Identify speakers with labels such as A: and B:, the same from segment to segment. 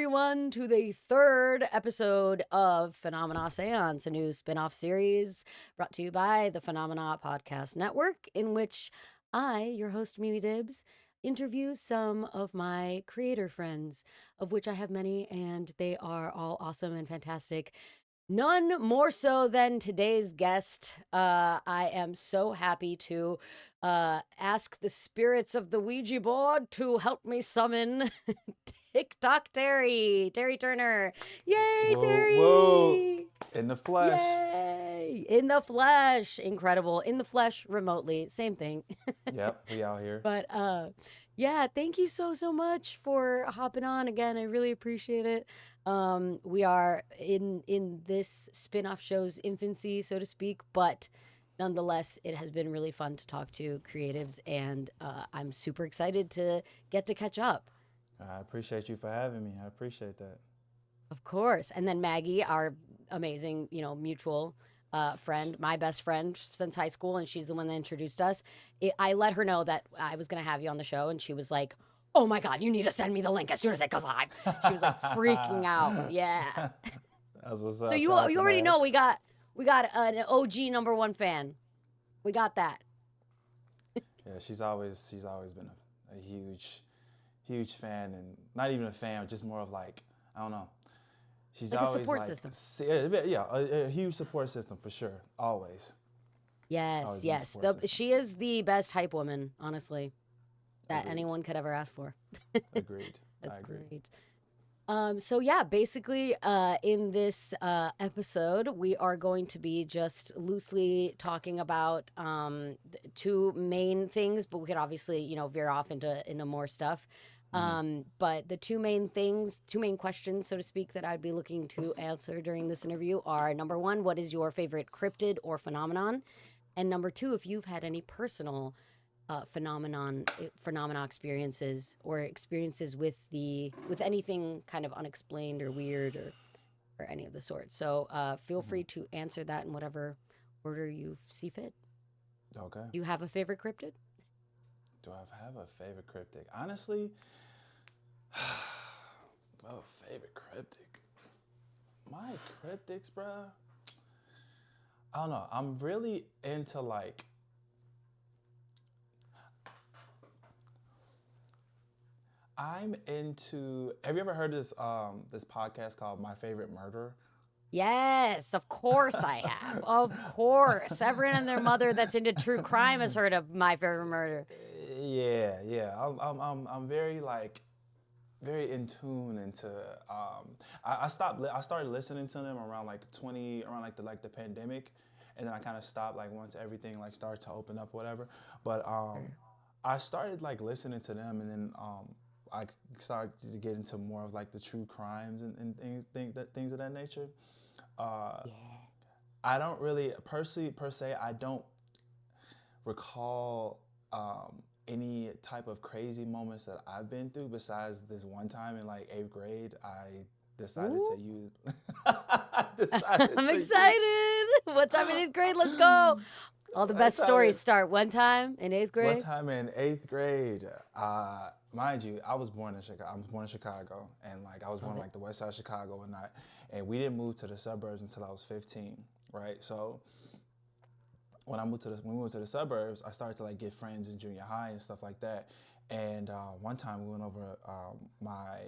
A: everyone, to the third episode of Séance, a new spin-off series brought to you by the Phenomena Podcast Network, in which I, your host Mimi Dibbs, interview some of my creator friends, of which I have many, and they are all awesome and fantastic. None more so than today's guest. I am so happy to ask the spirits of the Ouija board to help me summon TikTok Terry Turner. Yay,
B: Whoa,
A: Terry!
B: whoa. In the flesh.
A: Yay! In the flesh. Incredible. In the flesh, remotely. Same thing.
B: Yep, we out here.
A: But yeah, thank you so much for hopping on again. I really appreciate it. We are in this spin-off show's infancy, so to speak, but nonetheless, it has been really fun to talk to creatives, and I'm super excited to get to catch up.
B: I appreciate you for having me. I appreciate that.
A: Of course. And then Maggie, our amazing, mutual friend, my best friend since high school, and she's the one that introduced us. I let her know that I was going to have you on the show, and she was like, oh my God, you need to send me the link as soon as it goes live. She was like freaking out. Yeah.
B: That's what's up.
A: So you already know we got an OG #1 fan. We got that.
B: Yeah, she's always been a huge fan, and not even a fan, just more of like, I don't know. She's
A: like
B: always
A: a support
B: like,
A: system.
B: Yeah, a huge support system for sure, always.
A: Yes. She is the best hype woman, honestly, that
B: Agreed.
A: anyone could ever ask for.
B: Agreed.
A: That's
B: I agree.
A: great. So yeah, basically, in this episode, we are going to be just loosely talking about two main things, but we could obviously, veer off into more stuff. But the two main questions, so to speak, that I'd be looking to answer during this interview are: number one, what is your favorite cryptid or phenomenon? And number two, if you've had any personal phenomena experiences or experiences with anything kind of unexplained or weird or any of the sort. So feel free to answer that in whatever order you see fit.
B: Okay.
A: Do you have a favorite cryptid?
B: Do I have a favorite cryptic? Honestly, favorite cryptic. My cryptics, bruh. I don't know. I'm really into like. I'm into. Have you ever heard this this podcast called My Favorite Murder?
A: Yes, of course I have. Of course, everyone and their mother that's into true crime has heard of My Favorite Murder.
B: Yeah. I'm very very in tune into. I started listening to them around the pandemic, and then I kind of stopped like once everything like started to open up, whatever. But I started like listening to them, and then I started to get into more of like the true crimes and things of that nature. I don't really per se. I don't recall any type of crazy moments that I've been through besides this one time in like 8th grade. I decided to use.
A: I'm excited. What time in 8th grade? Let's go. All the best stories start one time in 8th grade.
B: One time in 8th grade. Mind you, I was born in Chicago. I was born in Chicago, and like I was born like the west side of Chicago, and we didn't move to the suburbs until I was 15, right? So when we moved to the suburbs, I started to like get friends in junior high and stuff like that. And one time we went over my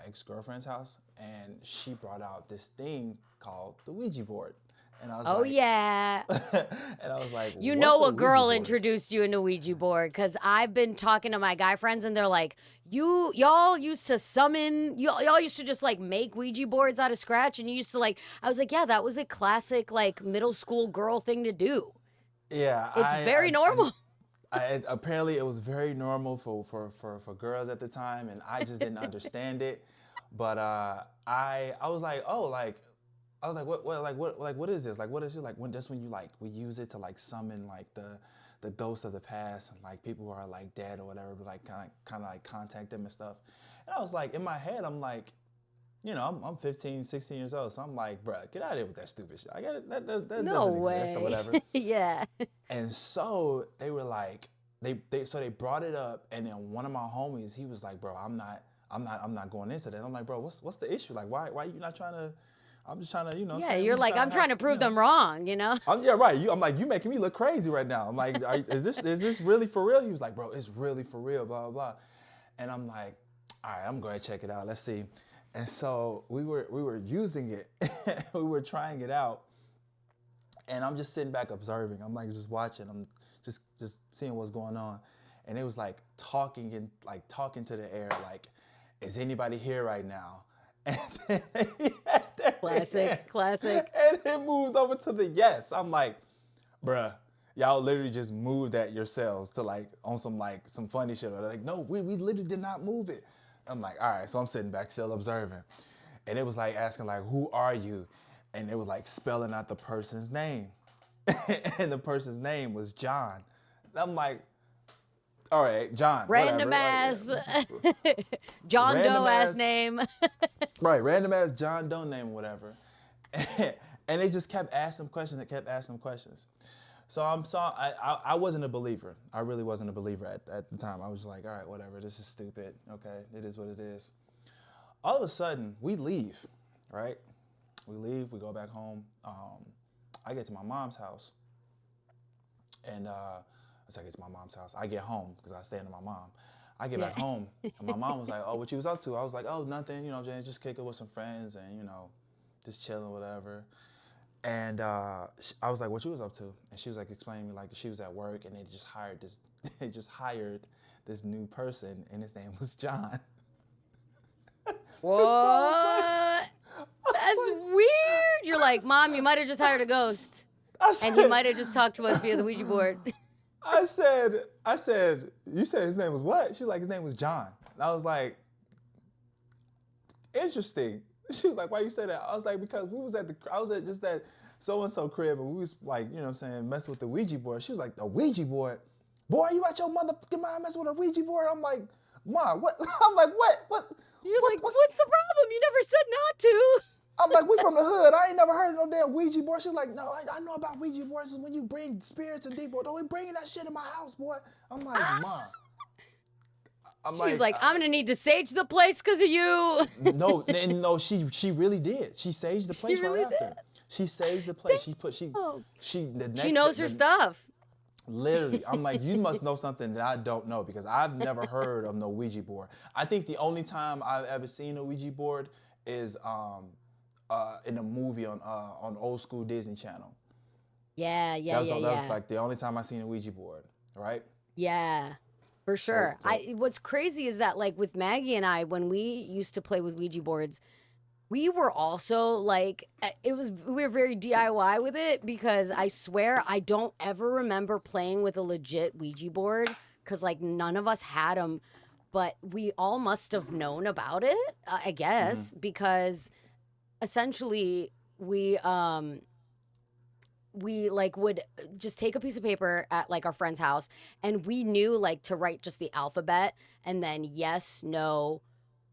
B: ex-girlfriend's house, and she brought out this thing called the Ouija board. And I was
A: yeah.
B: And I was like,
A: you know a girl introduced you into Ouija board, because I've been talking to my guy friends, and they're like, y'all used to summon, y'all used to just like make Ouija boards out of scratch, and you used to like, I was like, yeah, that was a classic like middle school girl thing to do.
B: Yeah.
A: It's very normal.
B: Apparently it was very normal for girls at the time, and I just didn't understand it. But I was like, what is this? Like, what is it? Like, that's when you like, we use it to like summon like the ghosts of the past, and like people who are like dead or whatever, but like kind of like contact them and stuff. And I was like, in my head, I'm like, I'm 15, 16 years old, so I'm like, bruh, get out of here with that stupid shit. I got it. That
A: no
B: doesn't
A: way.
B: exist or whatever.
A: Yeah.
B: And so they were like, they brought it up, and then one of my homies, he was like, bro, I'm I'm not going into that. I'm like, bro, what's the issue? Like, why you not trying to? I'm just trying to, you know.
A: Yeah, you're like, I'm trying to prove them wrong, you know?
B: Yeah, right. I'm like, you making me look crazy right now. I'm like, is this really for real? He was like, bro, it's really for real, blah, blah, blah. And I'm like, all right, I'm going to check it out. Let's see. And so we were using it. We were trying it out. And I'm just sitting back observing. I'm like, just watching. I'm just seeing what's going on. And it was like talking to the air, like, is anybody here right now? And then he had their
A: Classic.
B: And it moved over to the yes. I'm like, bruh, y'all literally just moved that yourselves to like on some funny shit. They're like, no, we literally did not move it. I'm like, all right. So I'm sitting back still observing. And it was like asking like, who are you? And it was like spelling out the person's name. And the person's name was John. And I'm like, all right, John.
A: Random ass John Doe ass name.
B: Right, random ass John Doe name or whatever. And they just kept asking questions. So I wasn't a believer. I really wasn't a believer at the time. I was like, all right, whatever, this is stupid. Okay, it is what it is. All of a sudden, we leave, right? We leave, we go back home. I get to my mom's house. And as I get to my mom's house, I get home because I stay with my mom. I get back home, and my mom was like, oh, what you was up to? I was like, oh, nothing, you know, just kicking with some friends and, you know, just chilling, whatever. And I was like, what you was up to? And she was like explaining to me like she was at work and they just hired this new person and his name was John.
A: What? That's weird. You're like, Mom, you might have just hired a ghost. And he might have just talked to us via the Ouija board.
B: I said, you said his name was what? She's like, his name was John. And I was like, interesting. She was like, why you say that? I was like, because I was at just that so-and-so crib and we was like, you know what I'm saying, messing with the Ouija board. She was like, the Ouija board? Boy, you at your motherfucking mind messing with a Ouija board? I'm like, Mom, what? I'm like, what?
A: You're like, what's the problem? You never said not to.
B: I'm like, we from the hood. I ain't never heard of no damn Ouija board. She's like, no, I know about Ouija boards. Is when you bring spirits and people. Don't be bringing that shit in my house, boy. I'm like, Mom.
A: She's like, I'm gonna need to sage the place because of you.
B: No, she really did. She saged the place right after. She saged the place. She
A: knows her stuff.
B: Literally, I'm like, you must know something that I don't know because I've never heard of no Ouija board. I think the only time I've ever seen a Ouija board is in a movie on old school Disney Channel.
A: Yeah.
B: That was like the only time I seen a Ouija board, right?
A: Yeah, for sure.
B: So,
A: what's crazy is that like with Maggie and I, when we used to play with Ouija boards, we were also like, we were very DIY with it because I swear I don't ever remember playing with a legit Ouija board because like none of us had them, but we all must have known about it, I guess, because essentially we like would just take a piece of paper at like our friend's house and we knew like to write just the alphabet and then yes, no,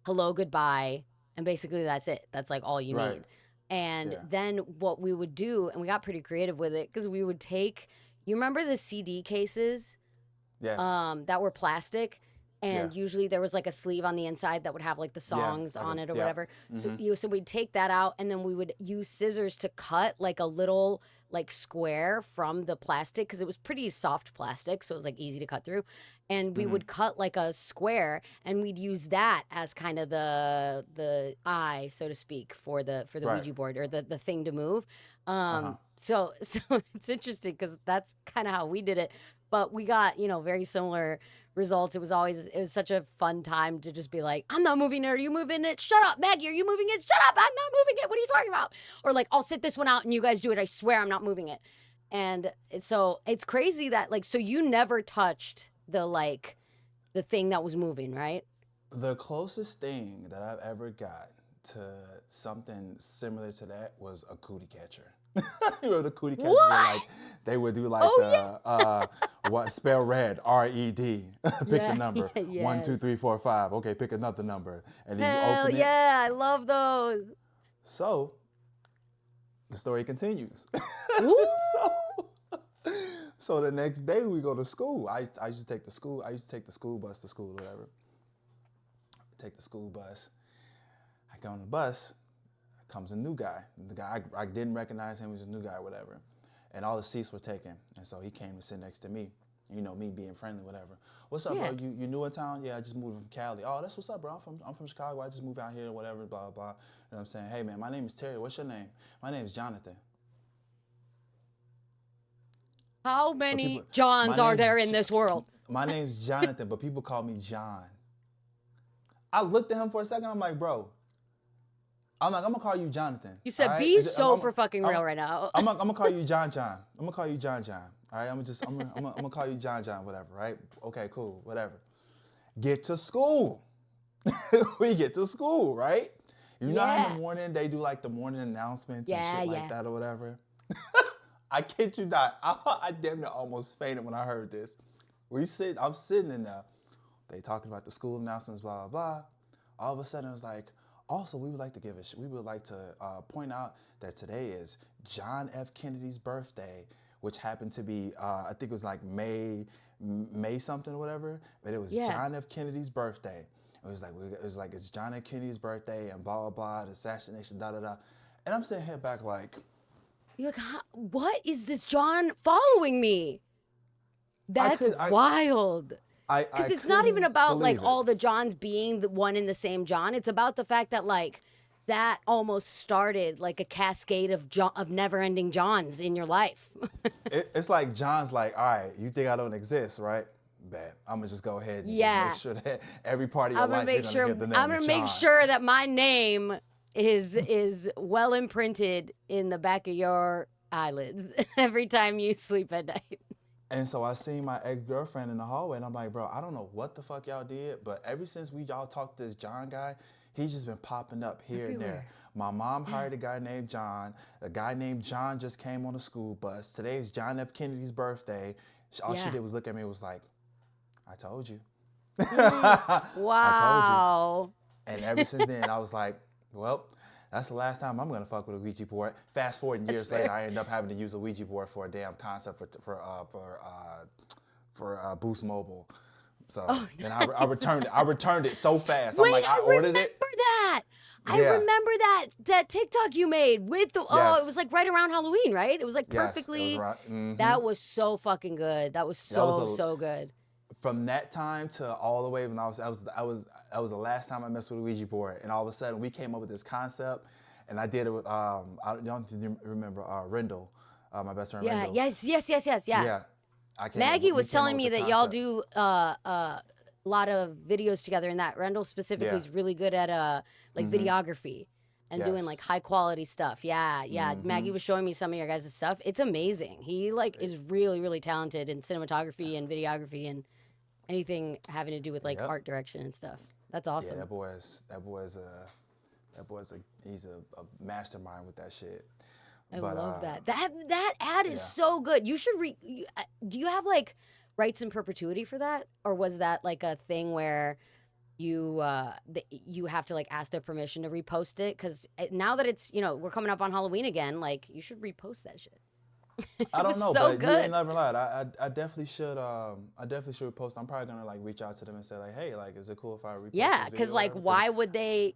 A: hello, goodbye. And basically that's it. That's like all you need. And then what we would do, and we got pretty creative with it because we would take, you remember the CD cases?
B: Yes.
A: That were plastic. And usually there was like a sleeve on the inside that would have like the songs on it or whatever. So we'd take that out and then we would use scissors to cut like a little like square from the plastic because it was pretty soft plastic. So it was like easy to cut through. And we would cut like a square and we'd use that as kind of the eye, so to speak, for the Ouija board or the thing to move. So it's interesting because that's kind of how we did it. But we got, very similar results. It was such a fun time to just be like, I'm not moving it. Are you moving it? Shut up, Maggie. Are you moving it? Shut up. I'm not moving it. What are you talking about? Or like, I'll sit this one out and you guys do it. I swear I'm not moving it. And so it's crazy that like, so you never touched the thing that was moving, right?
B: The closest thing that I've ever got to something similar to that was a cootie catcher. You know, the cootie catchers were like, they would do like what spell red, R-E-D. Pick the number. 1, 2, 3, 4, 5. Okay, pick another number. And then you open it.
A: Yeah, I love those.
B: So the story continues. So the next day we go to school. I used to take the school bus to school or whatever. take the school bus. I get on the bus, comes a new guy. The guy, I didn't recognize him, he was a new guy, whatever. And all the seats were taken. And so he came to sit next to me. You know, me being friendly, whatever. What's up,
A: Yeah.
B: bro? You new in town? Yeah, I just moved from Cali. Oh, that's what's up, bro. I'm from Chicago. I just moved out here, whatever, blah, blah, blah. You know what I'm saying? Hey, man, my name is Terry. What's your name? My name is Jonathan.
A: How
B: But
A: many
B: people,
A: Johns
B: my
A: are
B: name's
A: there in this world?
B: my name's Jonathan, but people call me John. I looked at him for a second. I'm like, bro. I'm gonna call you Jonathan.
A: You said
B: all right?
A: be so for fucking real right now.
B: I'm gonna call you John. I'm gonna call you John. All right, I'm gonna call you John, whatever. Right? Okay, cool, whatever. Get to school. We get to school, right? You know how in the morning they do like the morning announcements and shit like that or whatever. I kid you not. I damn near almost fainted when I heard this. I'm sitting in there. They talking about the school announcements, blah blah blah. All of a sudden, it's like, also we would like to point out that today is John F. Kennedy's birthday, which happened to be I think it was like May something or whatever. But it was John F. Kennedy's birthday. It was like it's John F. Kennedy's birthday and blah blah blah, the assassination, da da da. And I'm sitting here back like,
A: You're like, what is this John following me? That's wild. Because it's not even about like all the Johns being the one and the same John. It's about the fact that like that almost started like a cascade of never-ending Johns in your life.
B: It's like John's like, all right, you think I don't exist, right? Bad. I'm gonna just go ahead and just make sure that every part of your life you're gonna hear the name
A: I'm gonna make sure that my name is well imprinted in the back of your eyelids every time you sleep at night.
B: And so I seen my ex-girlfriend in the hallway, and I'm like, bro, I don't know what the fuck y'all did, but ever since y'all talked to this John guy, he's just been popping up here and there. My mom hired a guy named John. A guy named John just came on the school bus. Today's John F. Kennedy's birthday. All she did was look at me and was like, I told you.
A: Wow.
B: I told you. And ever since then, I was like, well, that's the last time I'm gonna fuck with a Ouija board. Fast forward years later, I end up having to use a Ouija board for a damn concept for Boost Mobile. So then I returned it. I returned it so fast.
A: Wait,
B: I'm like, I ordered it.
A: That. I remember that TikTok you made with the it was like right around Halloween, right? It was like perfectly.
B: It was right,
A: That was so fucking good. That was so good.
B: From that time to all the way when that was the last time I messed with a Ouija board, and all of a sudden we came up with this concept, and I did it with I don't remember Rendell, my best friend. Rendell.
A: Yes.
B: Yeah.
A: Maggie was telling me that y'all do a lot of videos together, and that Rendell specifically is really good at like videography and doing like high quality stuff. Yeah. Maggie was showing me some of your guys' stuff. It's amazing. He like is really, really talented in cinematography and videography and anything having to do with like art direction and stuff. That's awesome.
B: Yeah, he's a mastermind with that shit.
A: I love that. That ad is so good. You should do you have like rights in perpetuity for that, or was that like a thing where you have to like ask their permission to repost it? Because now that it's we're coming up on Halloween again, like you should repost that shit.
B: I don't know,
A: so
B: but
A: good.
B: you ain't never lied. I definitely should. I definitely should repost. I'm probably gonna like reach out to them and say like, hey, like, is it cool if I repost?
A: Yeah, because like, why would they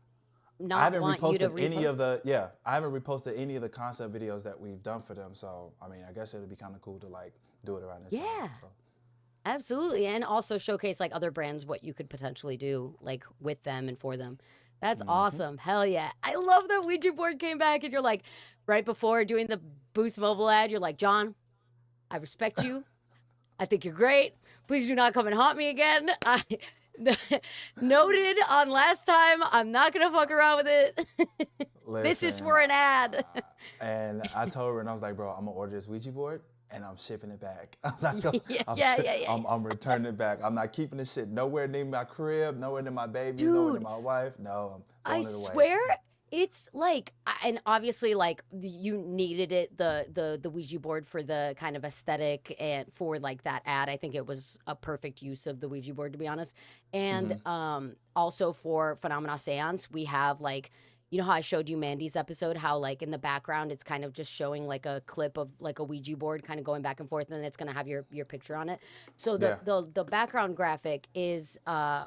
A: not want you to repost?
B: I haven't reposted any of the concept videos that we've done for them. So I mean, I guess it'd be kind of cool to like do it around this time. So.
A: Absolutely, and also showcase like other brands what you could potentially do like with them and for them. That's awesome. Hell yeah. I love that Ouija board came back and you're like, right before doing the Boost Mobile ad, you're like, John, I respect you. I think you're great. Please do not come and haunt me again. Noted on last time. I'm not going to fuck around with it. This is for an ad.
B: And I told her, and I was like, bro, I'm going to order this Ouija board. And I'm shipping it back. I'm not gonna, I'm returning it back. I'm not keeping this shit nowhere near my crib, nowhere near my baby, nowhere near my wife. No, I'm throwing it away.
A: I swear, it's like, and obviously, like you needed it, the Ouija board for the kind of aesthetic and for like that ad. I think it was a perfect use of the Ouija board, to be honest. And also for Phenomena Séance, we have like. You know how I showed you Mandy's episode, how like in the background it's kind of just showing like a clip of like a Ouija board kind of going back and forth, and then it's gonna have your picture on it. So the background graphic is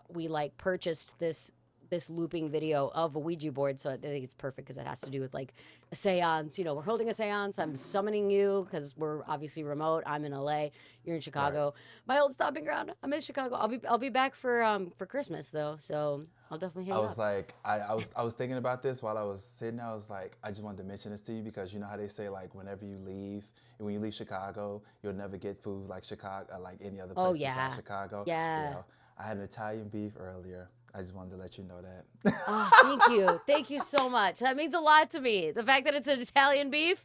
A: we like purchased this this looping video of a Ouija board. So I think it's perfect because it has to do with like a seance. You know, we're holding a seance. I'm summoning you because we're obviously remote. I'm in LA. You're in Chicago. My old stomping ground. I'm in Chicago. I'll be back for Christmas though. So I'll definitely hit
B: I
A: you
B: was
A: up.
B: like, I was thinking about this while I was sitting there. I was like, I just wanted to mention this to you because you know how they say like whenever you leave, when you leave Chicago, you'll never get food like Chicago, like any other
A: Oh
B: place besides
A: yeah,
B: Chicago.
A: yeah.
B: Yeah, I had an Italian beef earlier. I just wanted to let you know that.
A: Oh, thank you. Thank you so much. That means a lot to me. The fact that it's an Italian beef,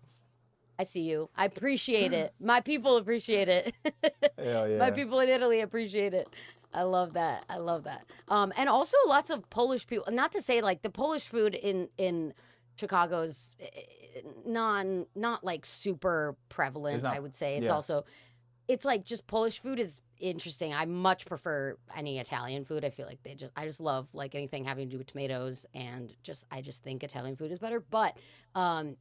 A: I see you. I appreciate it. My people appreciate it.
B: Hell
A: My
B: yeah.
A: people in Italy appreciate it. I love that. I love that. And also lots of Polish people. Not to say like the Polish food in Chicago's not like super
B: It's
A: prevalent. I
B: not.
A: would say it's
B: Yeah.
A: also it's like just Polish food is interesting. I much prefer any Italian food. I feel like I just love like anything having to do with tomatoes and I just think Italian food is better. But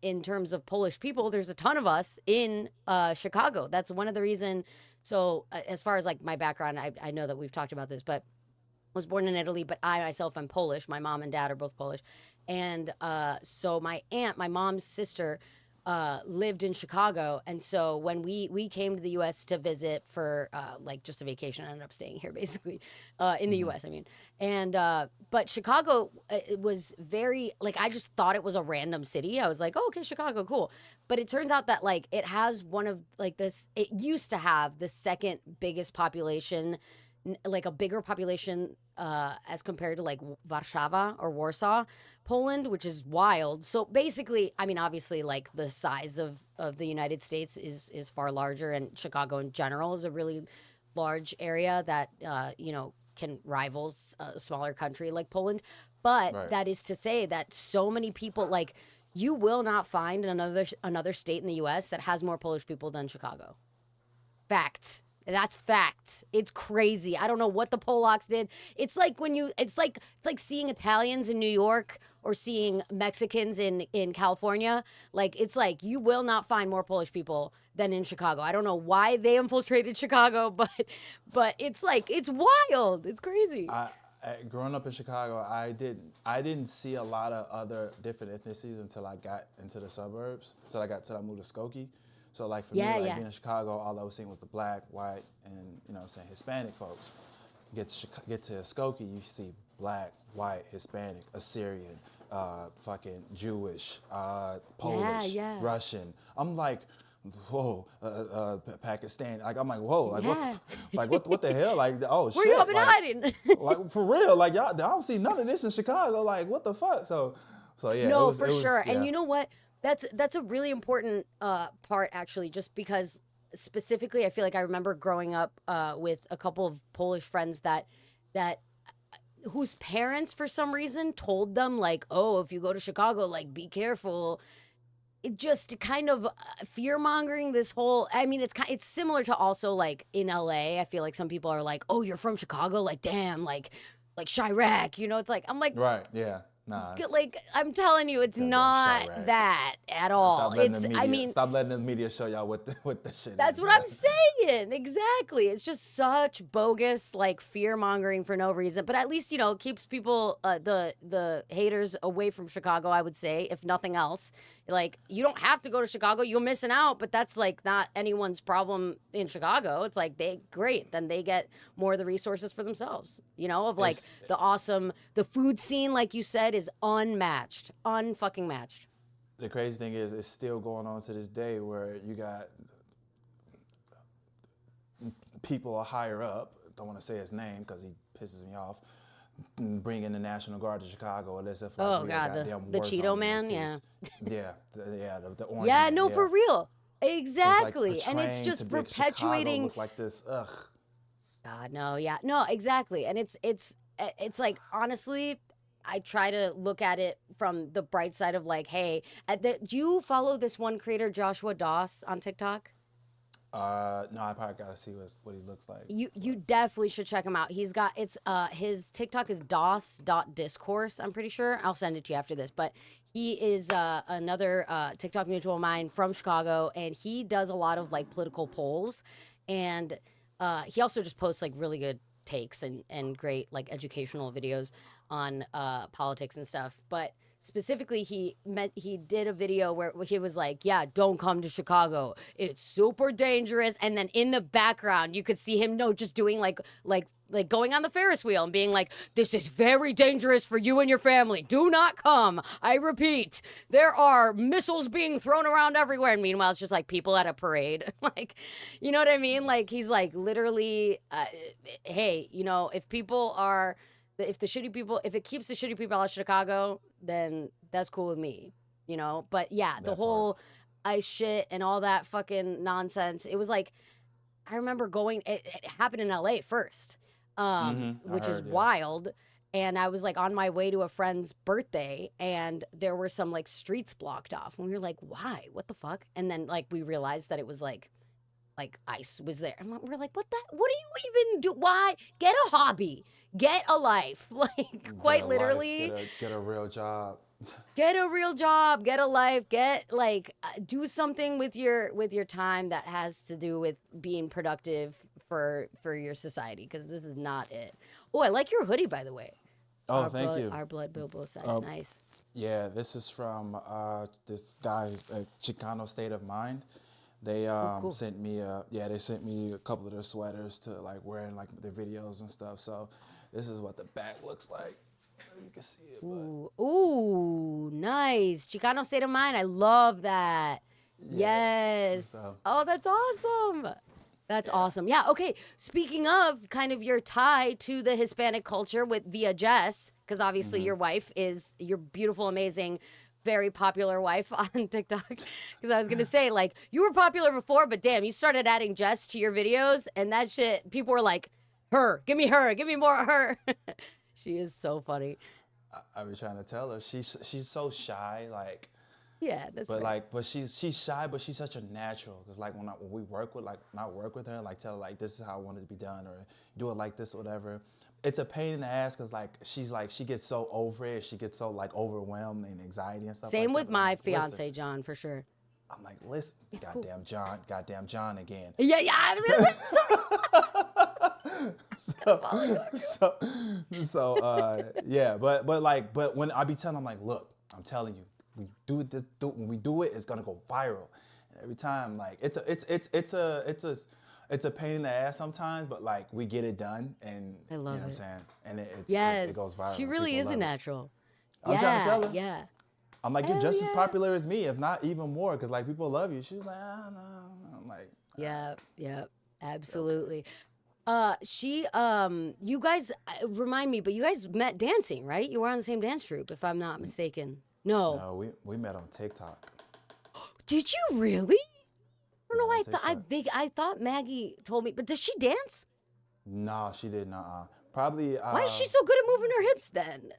A: in terms of Polish people, there's a ton of us in Chicago. That's one of the reason. So as far as like my background, I know that we've talked about this, but I was born in Italy, but I myself am Polish. My mom and dad are both Polish. And so my aunt, my mom's sister, lived in Chicago, and so when we came to the U.S. to visit for like just a vacation, I ended up staying here basically in the
B: Hmm.
A: U.S. I mean, and but Chicago, it was very like I just thought it was a random city. I was like, oh, okay, Chicago, cool. But it turns out that like it has one of like this. It used to have the second biggest population, like a bigger population as compared to like Warszawa or Warsaw, Poland, which is wild. So basically, I mean, obviously, like the size of the United States is far larger, and Chicago in general is a really large area that can rival a smaller country like Poland. But
B: Right.
A: that is to say that so many people like you will not find another state in the U.S. that has more Polish people than Chicago. Facts. That's facts. It's crazy. I don't know what the Polacks did. It's like seeing Italians in New York or seeing Mexicans in California. Like it's like you will not find more Polish people than in Chicago. I don't know why they infiltrated Chicago, but it's like it's wild. It's crazy.
B: Growing up in Chicago, I didn't see a lot of other different ethnicities until I got into the suburbs. Till I moved to Skokie. So like for me,
A: Yeah,
B: like
A: yeah.
B: being in Chicago, all I was seeing was the black, white, and what I'm saying Hispanic folks. Get to Skokie, you see black, white, Hispanic, Assyrian, fucking Jewish, Polish,
A: yeah.
B: Russian. I'm like, whoa, Pakistan. Like I'm like, whoa, like
A: Yeah.
B: what the hell? Like oh
A: Where you
B: shit,
A: been hiding?
B: like for real, like y'all, I don't see none of this in Chicago. Like what the fuck? So yeah,
A: No,
B: it
A: for
B: was
A: sure. And
B: yeah.
A: you know what? That's a really important part actually, just because specifically I feel like I remember growing up with a couple of Polish friends that whose parents for some reason told them like, "Oh, if you go to Chicago, like be careful." It just kind of fear mongering this whole I mean it's similar to also like in LA. I feel like some people are like, "Oh, you're from Chicago, like damn, like Chirac." It's like I'm like
B: Right, yeah. Nah, it's
A: like I'm telling you, it's
B: goddamn
A: not
B: Chirac.
A: that at all. I mean,
B: Stop letting the media show y'all what the shit
A: that's
B: is,
A: what I'm
B: man.
A: saying. Exactly. It's just such bogus, like fear mongering for no reason. But at least it keeps people, the haters away from Chicago. I would say, if nothing else, like you don't have to go to Chicago. You're missing out. But that's like not anyone's problem in Chicago. It's like great. Then they get more of the resources for themselves. Of like
B: It's
A: the food scene, like you said, is unmatched, unfucking matched.
B: the crazy thing is it's still going on to this day where you got people are higher up. Don't want to say his name because he pisses me off. Bringing the National Guard to Chicago as if like
A: Oh
B: we a
A: God,
B: goddamn
A: the
B: war
A: Cheeto
B: zone in
A: man,
B: this
A: yeah.
B: piece. Yeah, the orange
A: Yeah,
B: man.
A: no,
B: Yeah,
A: for real.
B: it's like
A: Exactly. And it's
B: portraying to
A: just
B: make Chicago
A: perpetuating.
B: look like this. Ugh.
A: God, no, yeah. No, exactly. And it's like honestly, I try to look at it from the bright side of like, hey, do you follow this one creator, Joshua Doss, on TikTok?
B: No, I probably gotta see what he looks like.
A: You definitely should check him out. He's got his TikTok is dos.discourse, I'm pretty sure. I'll send it to you after this. But he is another TikTok mutual of mine from Chicago, and he does a lot of like political polls, and he also just posts like really good takes and great like educational videos. on politics and stuff, but specifically he did a video where he was like, yeah, don't come to Chicago, it's super dangerous, and then in the background you could see him just doing like going on the Ferris wheel and being like, this is very dangerous for you and your family, do not come, I repeat, there are missiles being thrown around everywhere. And meanwhile it's just like people at a parade. Like, you know what I mean? Like, he's like literally hey, you know, if it keeps the shitty people out of Chicago, then that's cool with me, you know? But yeah, the whole ice shit and all that fucking nonsense. It was like, I remember it happened in LA first, which is wild. And I was like on my way to a friend's birthday and there were some like streets blocked off. And we were like, why? What the fuck? And then like we realized that it was like ice was there. And we're like, what do you even do? Why? Get a hobby. Get a life. Like, quite literally.
B: Get a real job.
A: Get a real job. Get a life. Get, like, do something with your time that has to do with being productive for your society, because this is not it. Oh, I like your hoodie, by the way.
B: Oh, thank you.
A: Our blood Bilbo size. Nice.
B: Yeah, this is from this guy's Chicano State of Mind. They
A: cool.
B: sent me they sent me a couple of their sweaters to like wear in like their videos and stuff. So this is what the back looks like. You can see it.
A: Ooh, nice. Chicano State of Mind. I love that. Yeah, yes. So. Oh, that's awesome. That's awesome. Yeah, okay. Speaking of kind of your tie to the Hispanic culture via Jess, because obviously your wife is your beautiful, amazing, very popular wife on TikTok. Because I was going to say, like, you were popular before, but damn, you started adding Jess to your videos, and that shit, people were like, give me more of her. She is so funny.
B: I was trying to tell her, she's so shy, like.
A: Yeah, that's
B: but
A: right.
B: like, but she's shy, but she's such a natural. Cause like when we work with not work with her, like tell her like this is how I want it to be done, or do it like this or whatever. It's a pain in the ass because like she gets so over it, she gets so like overwhelmed and anxiety and stuff.
A: Same
B: like
A: with
B: that.
A: my
B: like,
A: fiance John, for sure.
B: I'm like, listen,
A: it's
B: goddamn
A: cool.
B: John again.
A: Yeah, I was gonna say.
B: Yeah, but when I be telling them like, look, I'm telling you, when we do it, it's gonna go viral. And every time, like it's a pain in the ass sometimes, but like we get it done, and
A: I love
B: you know what
A: it.
B: I'm saying, and
A: it
B: goes viral.
A: She really is a natural.
B: I'm trying to tell her.
A: Yeah.
B: I'm like, you're just as popular as me, if not even more, because like people love you. She's like, no. I'm like,
A: yeah, absolutely. You guys remind me, but you guys met dancing, right? You were on the same dance troupe, if I'm not mistaken. No,
B: we met on TikTok.
A: Did you really? I don't know. I thought Maggie told me, but does she dance?
B: No, she did not. Probably.
A: Why is she so good at moving her hips then?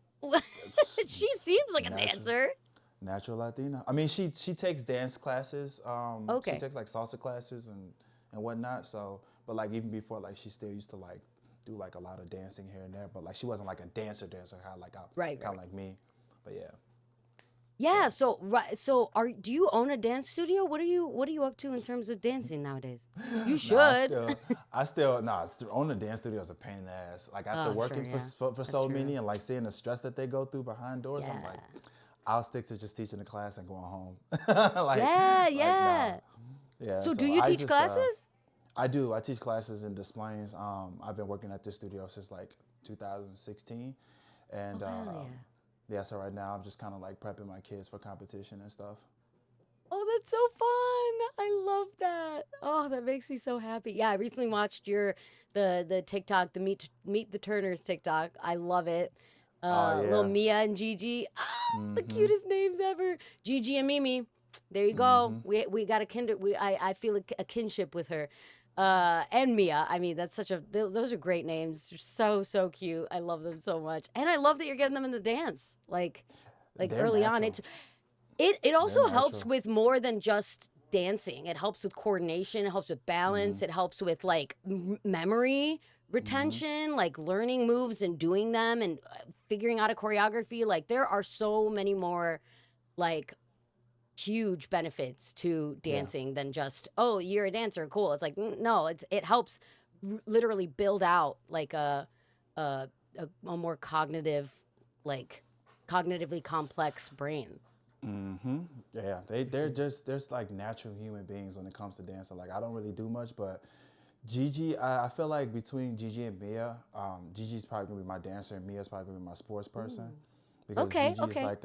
A: She seems like a dancer.
B: Natural Latina. I mean, she takes dance classes.
A: Okay.
B: She takes like salsa classes and whatnot. So, but like even before, like she still used to like do like a lot of dancing here and there. But like she wasn't like a dancer, kind of like me. But yeah.
A: Yeah. So do you own a dance studio? What are you up to in terms of dancing nowadays? You should.
B: I still own a dance studio is a pain in the ass. Like after working for so many and like seeing the stress that they go through behind doors, I'm like, I'll stick to just teaching the class and going home.
A: Yeah. So do you teach classes?
B: I do. I teach classes in Des Plaines. I've been working at this studio since like 2016, and so right now I'm just kind of like prepping my kids for competition and stuff.
A: Oh, that's so fun! I love that. Oh, that makes me so happy. Yeah, I recently watched the TikTok, the Meet the Turners TikTok. I love it. Little Mia and Gigi. The cutest names ever. Gigi and Mimi. There you go. We got I feel a kinship with her. And Mia. I mean, those are great names. They're so cute. I love them so much. And I love that you're getting them in the dance. Like early on. It also helps with more than just dancing. It helps with coordination. It helps with balance. It helps with like memory retention, like learning moves and doing them and figuring out a choreography. Like there are so many more like huge benefits to dancing than just, oh, you're a dancer, cool. It's like, no, it helps literally build out like a more cognitive like cognitively complex brain.
B: Yeah, they're like natural human beings when it comes to dancing. Like I don't really do much, but Gigi, I feel like between Gigi and Mia, Gigi's probably gonna be my dancer and Mia's probably gonna be my sports person, because
A: Okay,
B: Gigi is
A: okay.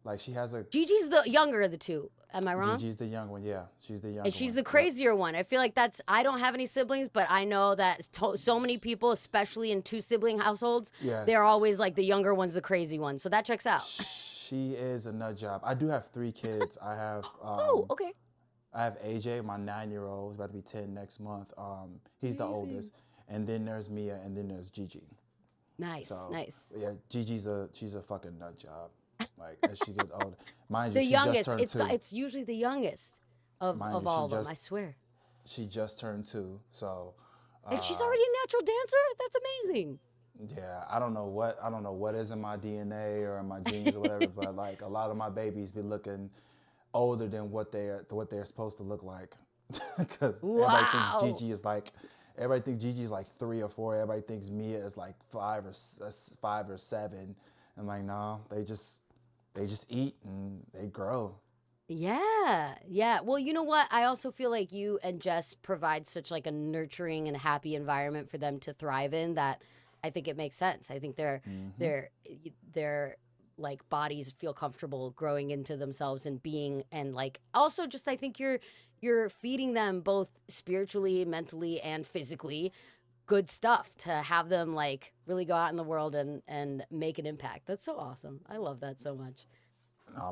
B: like she has a
A: Gigi's the younger of the two. Am I wrong?
B: Gigi's the young one, yeah, she's the
A: And
B: younger
A: she's
B: one.
A: the
B: Yep.
A: crazier one. I feel like I don't have any siblings, but I know that so many people, especially in two sibling households, they're
B: Yes,
A: always like the younger one's the crazy one. So that checks out.
B: she is a nut job. I do have 3 kids.
A: Oh, okay.
B: I have AJ, my 9-year-old, who's about to be 10 next month. He's the
A: Amazing.
B: oldest, and then there's Mia, and then there's Gigi.
A: Nice,
B: So
A: nice.
B: yeah, she's a fucking nut job. Like as she gets older, mind you,
A: The
B: she just
A: youngest.
B: turned 2.
A: It's usually the youngest
B: Mind
A: of
B: you,
A: all of them. I swear.
B: she just turned 2. So
A: And she's already a natural dancer. That's amazing.
B: yeah, I don't know what is in my DNA or in my genes or whatever, but like a lot of my babies be looking older than what they're supposed to look like, because
A: Wow.
B: everybody thinks Gigi's like 3 or 4. Everybody thinks Mia is like 5 or 7. I'm like, no, they just eat and they grow.
A: Yeah, yeah. Well, you know what? I also feel like you and Jess provide such like a nurturing and happy environment for them to thrive in that I think it makes sense. I think their their like bodies feel comfortable growing into themselves and being and like also just I think you're feeding them both spiritually, mentally, and physically good stuff to have them like really go out in the world and make an impact. That's so awesome. I love that so much.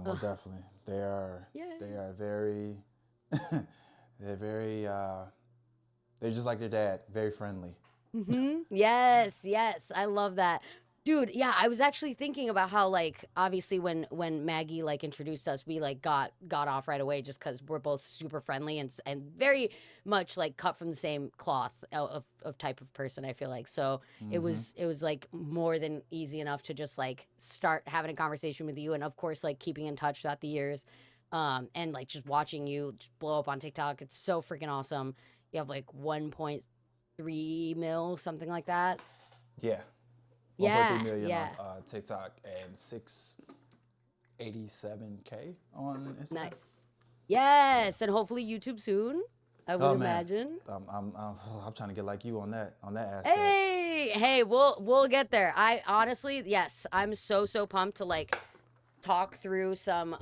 B: Most definitely, they
A: Yay.
B: are very they're very they're just like their dad, very friendly.
A: Yes, yes. I love that. Dude, yeah, I was actually thinking about how like obviously when Maggie like introduced us, we like got off right away just cuz we're both super friendly and very much like cut from the same cloth of type of person, I feel like. So, it was like more than easy enough to just like start having a conversation with you and of course like keeping in touch throughout the years. And like just watching you just blow up on TikTok. It's so freaking awesome. You have like 1.3 mil, something like that.
B: Yeah, 1.3
A: Yeah,
B: million on
A: yeah.
B: TikTok and 687K on Instagram.
A: Nice. Yes, and hopefully YouTube soon, I would
B: Oh man,
A: imagine.
B: I'm trying to get like you on that aspect.
A: Hey, hey, we'll get there. I honestly, yes, I'm so pumped to like talk through some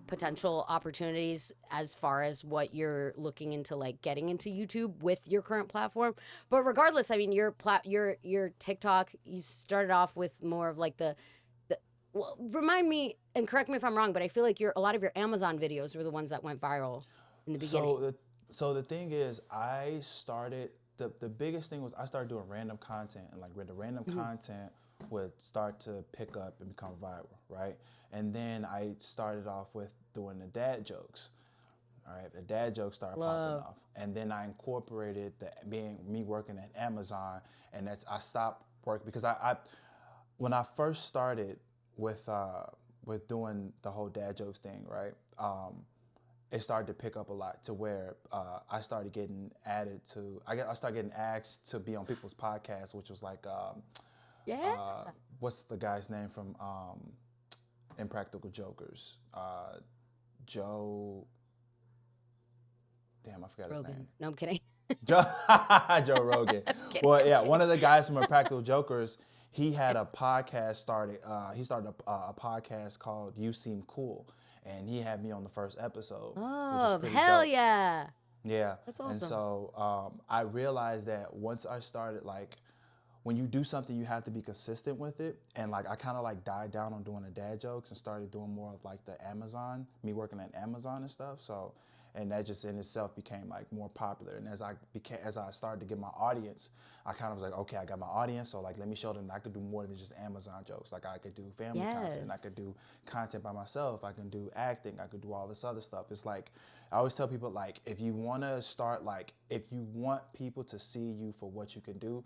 A: potential opportunities as far as what you're looking into like getting into YouTube with your current platform. But regardless, I mean your TikTok, you started off with more of like the well, remind me and correct me if I'm wrong, but I feel like a lot of your Amazon videos were the ones that went viral in the
B: So
A: beginning.
B: the thing is, I started the biggest thing was I started doing random content, and like the random content would start to pick up and become viral, right? And then I started off with doing the dad jokes. All right, the dad jokes started popping
A: Love.
B: off, and then I incorporated the being me working at Amazon, and I stopped working because I when I first started with doing the whole dad jokes thing, right? It started to pick up a lot to where I started getting added to. I started getting asked to be on people's podcasts, which was like,
A: Yeah.
B: what's the guy's name from Impractical Jokers? Joe. Damn, I forgot his name.
A: Rogan. No, I'm kidding.
B: Joe, Joe Rogan.
A: I'm kidding.
B: Well,
A: I'm
B: yeah,
A: kidding.
B: one of the guys from Impractical Jokers, he had a podcast started. He started a podcast called "You Seem Cool," and he had me on the first episode, which is
A: Oh,
B: pretty
A: hell
B: dope.
A: yeah.
B: Yeah,
A: That's
B: and
A: awesome.
B: so I realized that once I started like when you do something, you have to be consistent with it. And like I kind of like died down on doing the dad jokes and started doing more of like the Amazon, me working at Amazon and stuff. So, and that just in itself became like more popular. And as I started to get my audience, I kind of was like, okay, I got my audience. So like, let me show them that I could do more than just Amazon jokes. Like I could do family content, I could
A: Yes.
B: do content by myself, I can do acting, I could do all this other stuff. It's like I always tell people like if you want to start like if you want people to see you for what you can do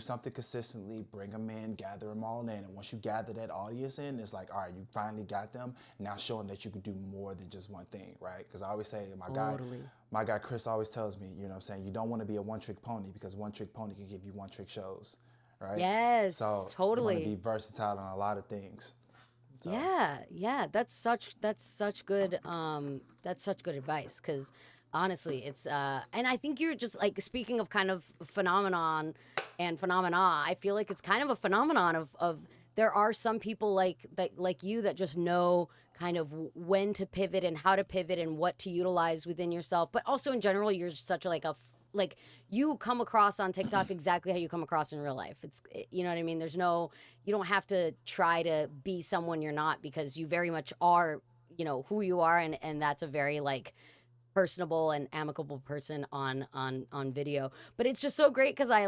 B: something consistently, bring them in, gather them all in, and once you gather that audience in, it's like all right, you finally got them. Now showing that you can do more than just one thing, right? Because I always say
A: Totally.
B: my guy Chris always tells me, you know what I'm saying, you don't want to be a one trick pony because one trick pony can give you one trick shows, right?
A: Yes,
B: So you want to be
A: totally.
B: versatile in a lot of things. So
A: Yeah, yeah, that's such good advice because honestly, it's and I think you're just like speaking of kind of phenomenon and phenomena, I feel like it's kind of a phenomenon of there are some people like that like you that just know kind of when to pivot and how to pivot and what to utilize within yourself, but also in general, you're just such like like you come across on TikTok exactly how you come across in real life. You know what I mean? There's no you don't have to try to be someone you're not because you very much are, you know, who you are and that's a very like personable and amicable person on video. But it's just so great because I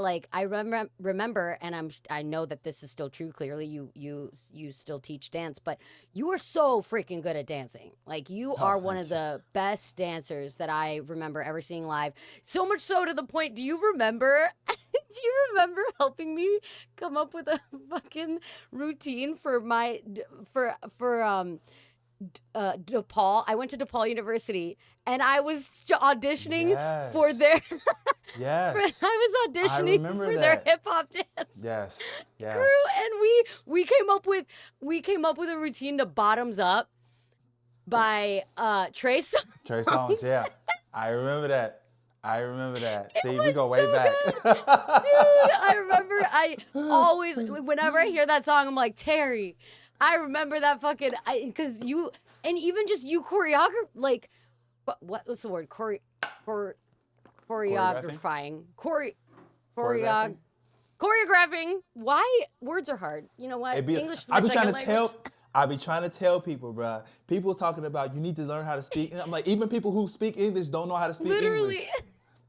A: remember and I know that this is still true. Clearly you still teach dance, but you are so freaking good at dancing. Like you
B: oh,
A: are one
B: thank
A: of
B: you.
A: the best dancers that I remember ever seeing live. So much so to the point, do you remember do you remember helping me come up with a fucking routine for my for DePaul. I went to DePaul University and I was auditioning for
B: Yes.
A: their I
B: Yes.
A: was
B: I
A: auditioning
B: remember
A: for their
B: that.
A: hip hop dance
B: Yes.
A: crew
B: Yes.
A: and we came up with a routine to Bottoms Up by Trey
B: Trey Songz,
A: Songz.
B: yeah. I remember that. I remember that.
A: It
B: See, we
A: was
B: go way
A: so
B: back.
A: good. Dude, I remember I always whenever I hear that song I'm like, "Terry, I remember that fucking cuz you and even just you choreograph like what was the word? Chore,
B: Choreographing?
A: choreographing.
B: Choreographing?
A: Choreog, choreographing. Why words are hard? You know what?
B: It be
A: English is
B: I
A: my
B: be trying
A: second
B: to
A: language.
B: tell I be trying to tell people, bruh. People talking about you need to learn how to speak. And I'm like, even people who speak English don't know how to speak
A: Literally.
B: English.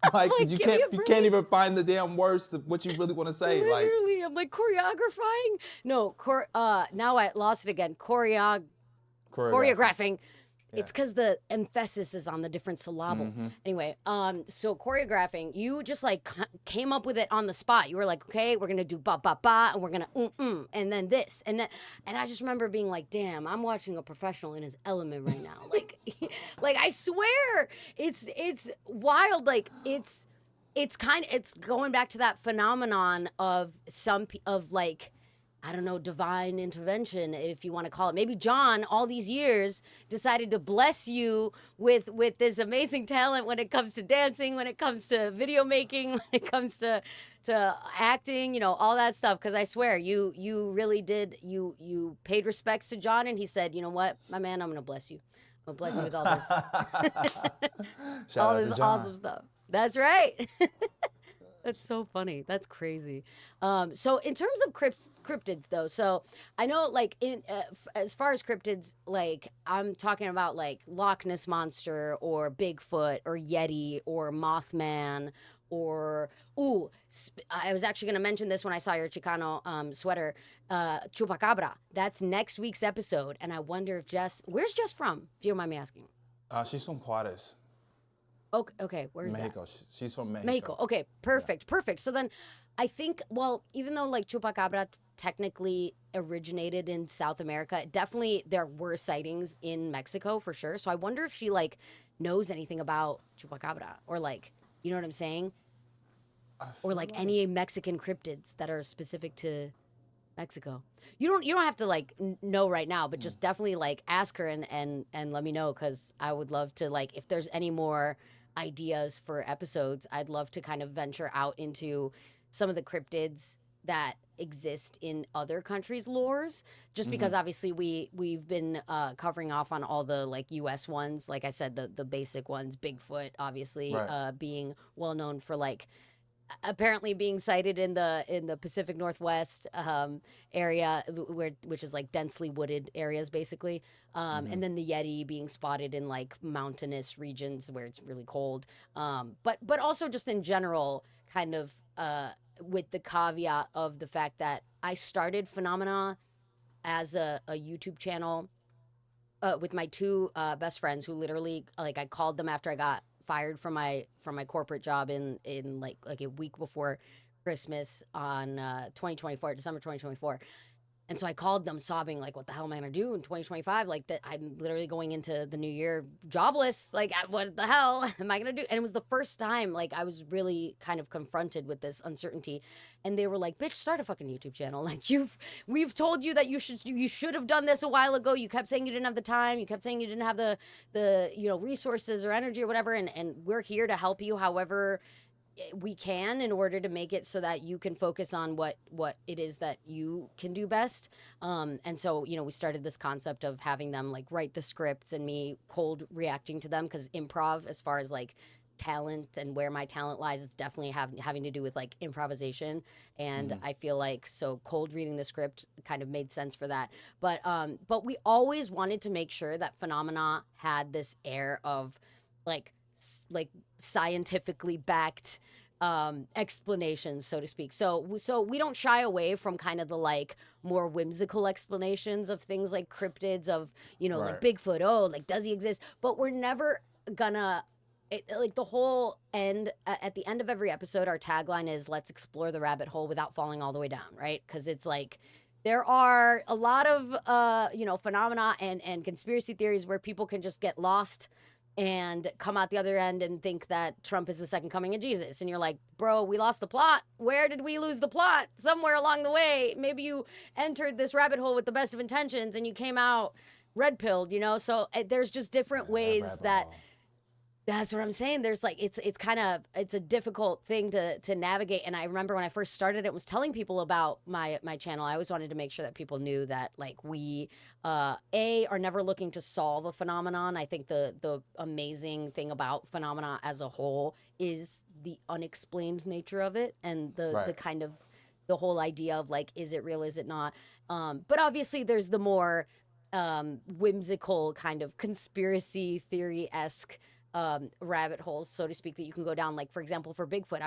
A: I'm
B: Like
A: like,
B: you
A: give me
B: can't
A: a
B: you can't
A: break.
B: even find the damn words to what you really want to say. Like,
A: Literally. I'm like choreographing. No, now I lost it again.
B: choreographing.
A: Choreographing.
B: Yeah.
A: It's because the emphasis is on the different syllable. Anyway, so choreographing, you just like came up with it on the spot. You were like, okay, we're gonna do ba ba ba, and we're gonna and then this, and then, and I just remember being like, damn, I'm watching a professional in his element right now. Like, like I swear, it's wild. Like it's going back to that phenomenon of of like I don't know, divine intervention, if you want to call it. Maybe John, all these years, decided to bless you with this amazing talent when it comes to dancing, when it comes to video making, when it comes to acting, you know, all that stuff. Because I swear, you really did. You paid respects to John, and he said, you know what, my man, I'm gonna bless you. I'm gonna bless you with all this,
B: Shout
A: all
B: out
A: this
B: to John.
A: awesome stuff. That's right. That's so funny. That's crazy. So in terms of cryptids, though, so I know, like, as far as cryptids, like, I'm talking about like Loch Ness monster or Bigfoot or Yeti or Mothman or I was actually going to mention this when I saw your Chicano sweater, Chupacabra. That's next week's episode, and I wonder if where's Jess from? If you don't mind me asking.
B: She's from Juarez,
A: Okay, okay, where's that?
B: Mexico. She's from
A: Mexico.
B: Mexico.
A: Okay,
B: Yeah.
A: perfect, perfect. So then I think, well, even though like Chupacabra technically originated in South America, definitely there were sightings in Mexico for sure. So I wonder if she like knows anything about Chupacabra or like, you know what I'm saying?
B: I
A: Or
B: feel
A: like
B: like
A: any Mexican cryptids that are specific to Mexico. You don't have to like know right now, but just definitely like ask her and let me know cuz I would love to like if there's any more ideas for episodes, I'd love to kind of venture out into some of the cryptids that exist in other countries' lores just because obviously we've been covering off on all the like US ones, like I said, the basic ones, Bigfoot obviously
B: right.
A: being well known for like apparently being sighted in the Pacific Northwest area, which is like densely wooded areas, basically. And then the Yeti being spotted in like mountainous regions where it's really cold. But also just in general, kind of with the caveat of the fact that I started Phenomena as a YouTube channel with my two best friends who literally like I called them after I got fired from my corporate job in like a week before Christmas on 2024 December 2024 And so I called them sobbing, like, what the hell am I going to do in 2025? Like, that I'm literally going into the new year jobless. Like, what the hell am I going to do? And it was the first time, like, I was really kind of confronted with this uncertainty. And they were like, bitch, start a fucking YouTube channel. Like, we've told you that you should have done this a while ago. You kept saying you didn't have the time. You kept saying you didn't have the resources or energy or whatever. And we're here to help you however we can in order to make it so that you can focus on what it is that you can do best. And so we started this concept of having them like write the scripts and me cold reacting to them, because improv, as far as like talent and where my talent lies, it's definitely having to do with like improvisation. And I feel like so cold reading the script kind of made sense for that. But we always wanted to make sure that Phenomena had this air of like scientifically backed explanations, so to speak. So we don't shy away from kind of the like more whimsical explanations of things like cryptids, of like Bigfoot. Oh, like, does he exist? But we're never gonna like the whole end. At the end of every episode, our tagline is "Let's explore the rabbit hole without falling all the way down." Right? Because it's like there are a lot of phenomena and conspiracy theories where people can just get lost and come out the other end and think that Trump is the second coming of Jesus. And you're like, bro, we lost the plot. Where did we lose the plot? Somewhere along the way. Maybe you entered this rabbit hole with the best of intentions and you came out red pilled, So there's just different ways that. That's what I'm saying. There's like, it's a difficult thing to navigate. And I remember when I first started it, was telling people about my channel. I always wanted to make sure that people knew that like we are never looking to solve a phenomenon. I think the amazing thing about phenomena as a whole is the unexplained nature of it, and the kind of the whole idea of like, is it real, is it not? But obviously there's the more whimsical kind of conspiracy theory-esque rabbit holes, so to speak, that you can go down. Like, for example, for Bigfoot,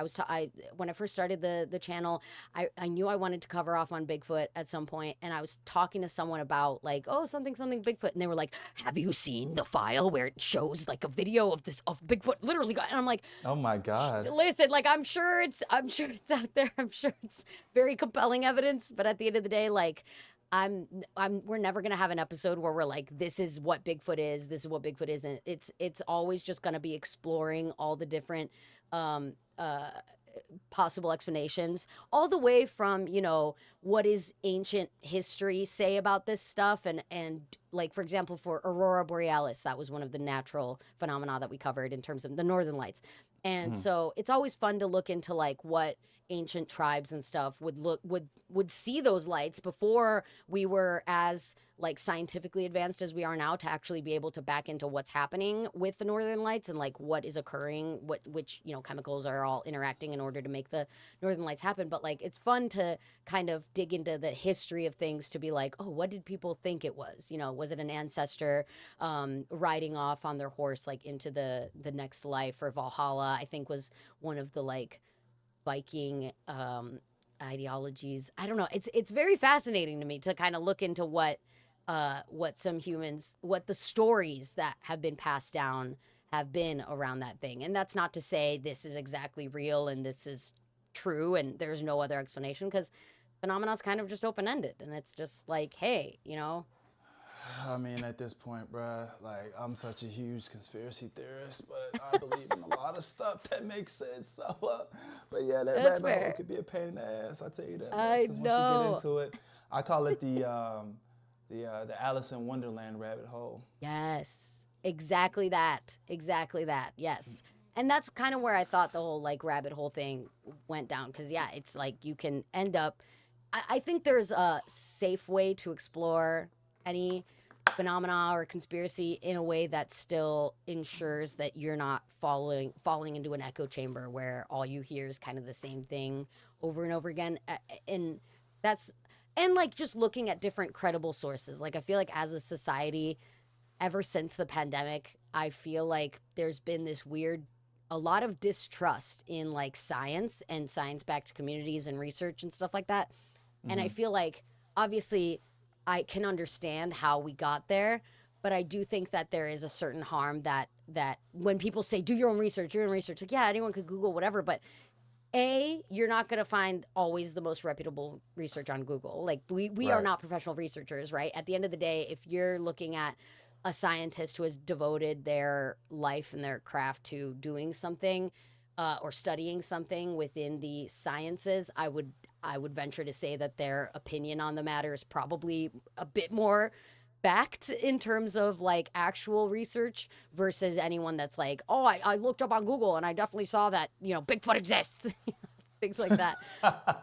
A: when I first started the channel, I knew I wanted to cover off on Bigfoot at some point, and I was talking to someone about like, oh, something Bigfoot, and they were like, have you seen the file where it shows like a video of Bigfoot literally? And I'm like,
B: oh my god,
A: listen, like, I'm sure it's out there. I'm sure it's very compelling evidence, but at the end of the day, like, we're never gonna have an episode where we're like, this is what Bigfoot is, this is what Bigfoot isn't. It's always just gonna be exploring all the different possible explanations, all the way from what is ancient history say about this stuff, and like, for example, for Aurora Borealis, that was one of the natural phenomena that we covered in terms of the Northern Lights. And so it's always fun to look into like what ancient tribes and stuff would see those lights before we were as like scientifically advanced as we are now, to actually be able to back into what's happening with the Northern Lights and like what is occurring, which chemicals are all interacting in order to make the Northern Lights happen. But like, it's fun to kind of dig into the history of things, to be like, oh, what did people think it was? Was it an ancestor riding off on their horse like into the next life, or Valhalla, I think, was one of the like Viking ideologies. I don't know. It's very fascinating to me to kind of look into what some humans, what the stories that have been passed down have been around that thing. And that's not to say this is exactly real and this is true and there's no other explanation, because phenomena is kind of just open-ended, and it's just like, hey,
B: I mean, at this point, bruh, like, I'm such a huge conspiracy theorist, but I believe in a lot of stuff that makes sense. So, but yeah, that rabbit hole could be a pain in the ass. I tell you that.
A: I
B: Because
A: know.
B: once you get into it, I call it the Alice in Wonderland rabbit hole.
A: Yes, exactly that. Exactly that. Yes. And that's kind of where I thought the whole like rabbit hole thing went down. Because yeah, it's like you can end up. I think there's a safe way to explore any phenomena or conspiracy in a way that still ensures that you're not falling into an echo chamber where all you hear is kind of the same thing over and over again. And that's, and like, just looking at different credible sources. Like, I feel like as a society, ever since the pandemic, I feel like there's been this a lot of distrust in like science and science-backed communities and research and stuff like that. And I feel like, obviously, I can understand how we got there, but I do think that there is a certain harm that when people say, do your own research, like, yeah, anyone could Google whatever, but You're not going to find always the most reputable research on Google. Like we are
B: Right.
A: not professional researchers, right? At the end of the day, if you're looking at a scientist who has devoted their life and their craft to doing something or studying something within the sciences, I would venture to say that their opinion on the matter is probably a bit more backed in terms of like actual research versus anyone that's like, oh, I looked up on Google and I definitely saw that, Bigfoot exists, things like that.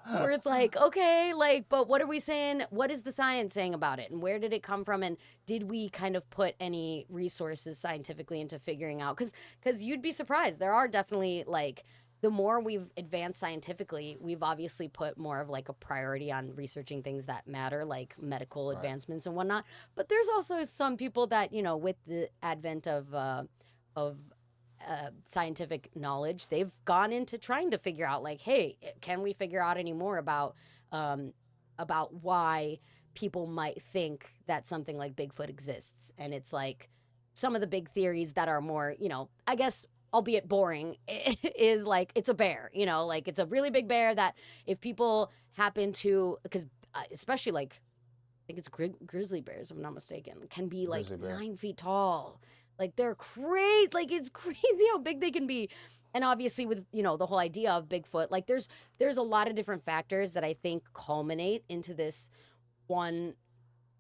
A: Where it's like, okay, like, but what are we saying? What is the science saying about it? And where did it come from? And did we kind of put any resources scientifically into figuring out? Because you'd be surprised. There are definitely like, the more we've advanced scientifically, we've obviously put more of like a priority on researching things that matter, like medical
B: Right.
A: advancements and whatnot. But there's also some people that, with the advent of scientific knowledge, they've gone into trying to figure out like, hey, can we figure out any more um, about why people might think that something like Bigfoot exists? And it's like some of the big theories that are more, I guess, albeit boring, is like it's a bear, like it's a really big bear that if people happen to, because especially like I think it's grizzly bears, if I'm not mistaken, can be like
B: Grizzly bear.
A: 9 feet tall. Like they're crazy. Like it's crazy how big they can be. And obviously, with the whole idea of Bigfoot, like there's a lot of different factors that I think culminate into this one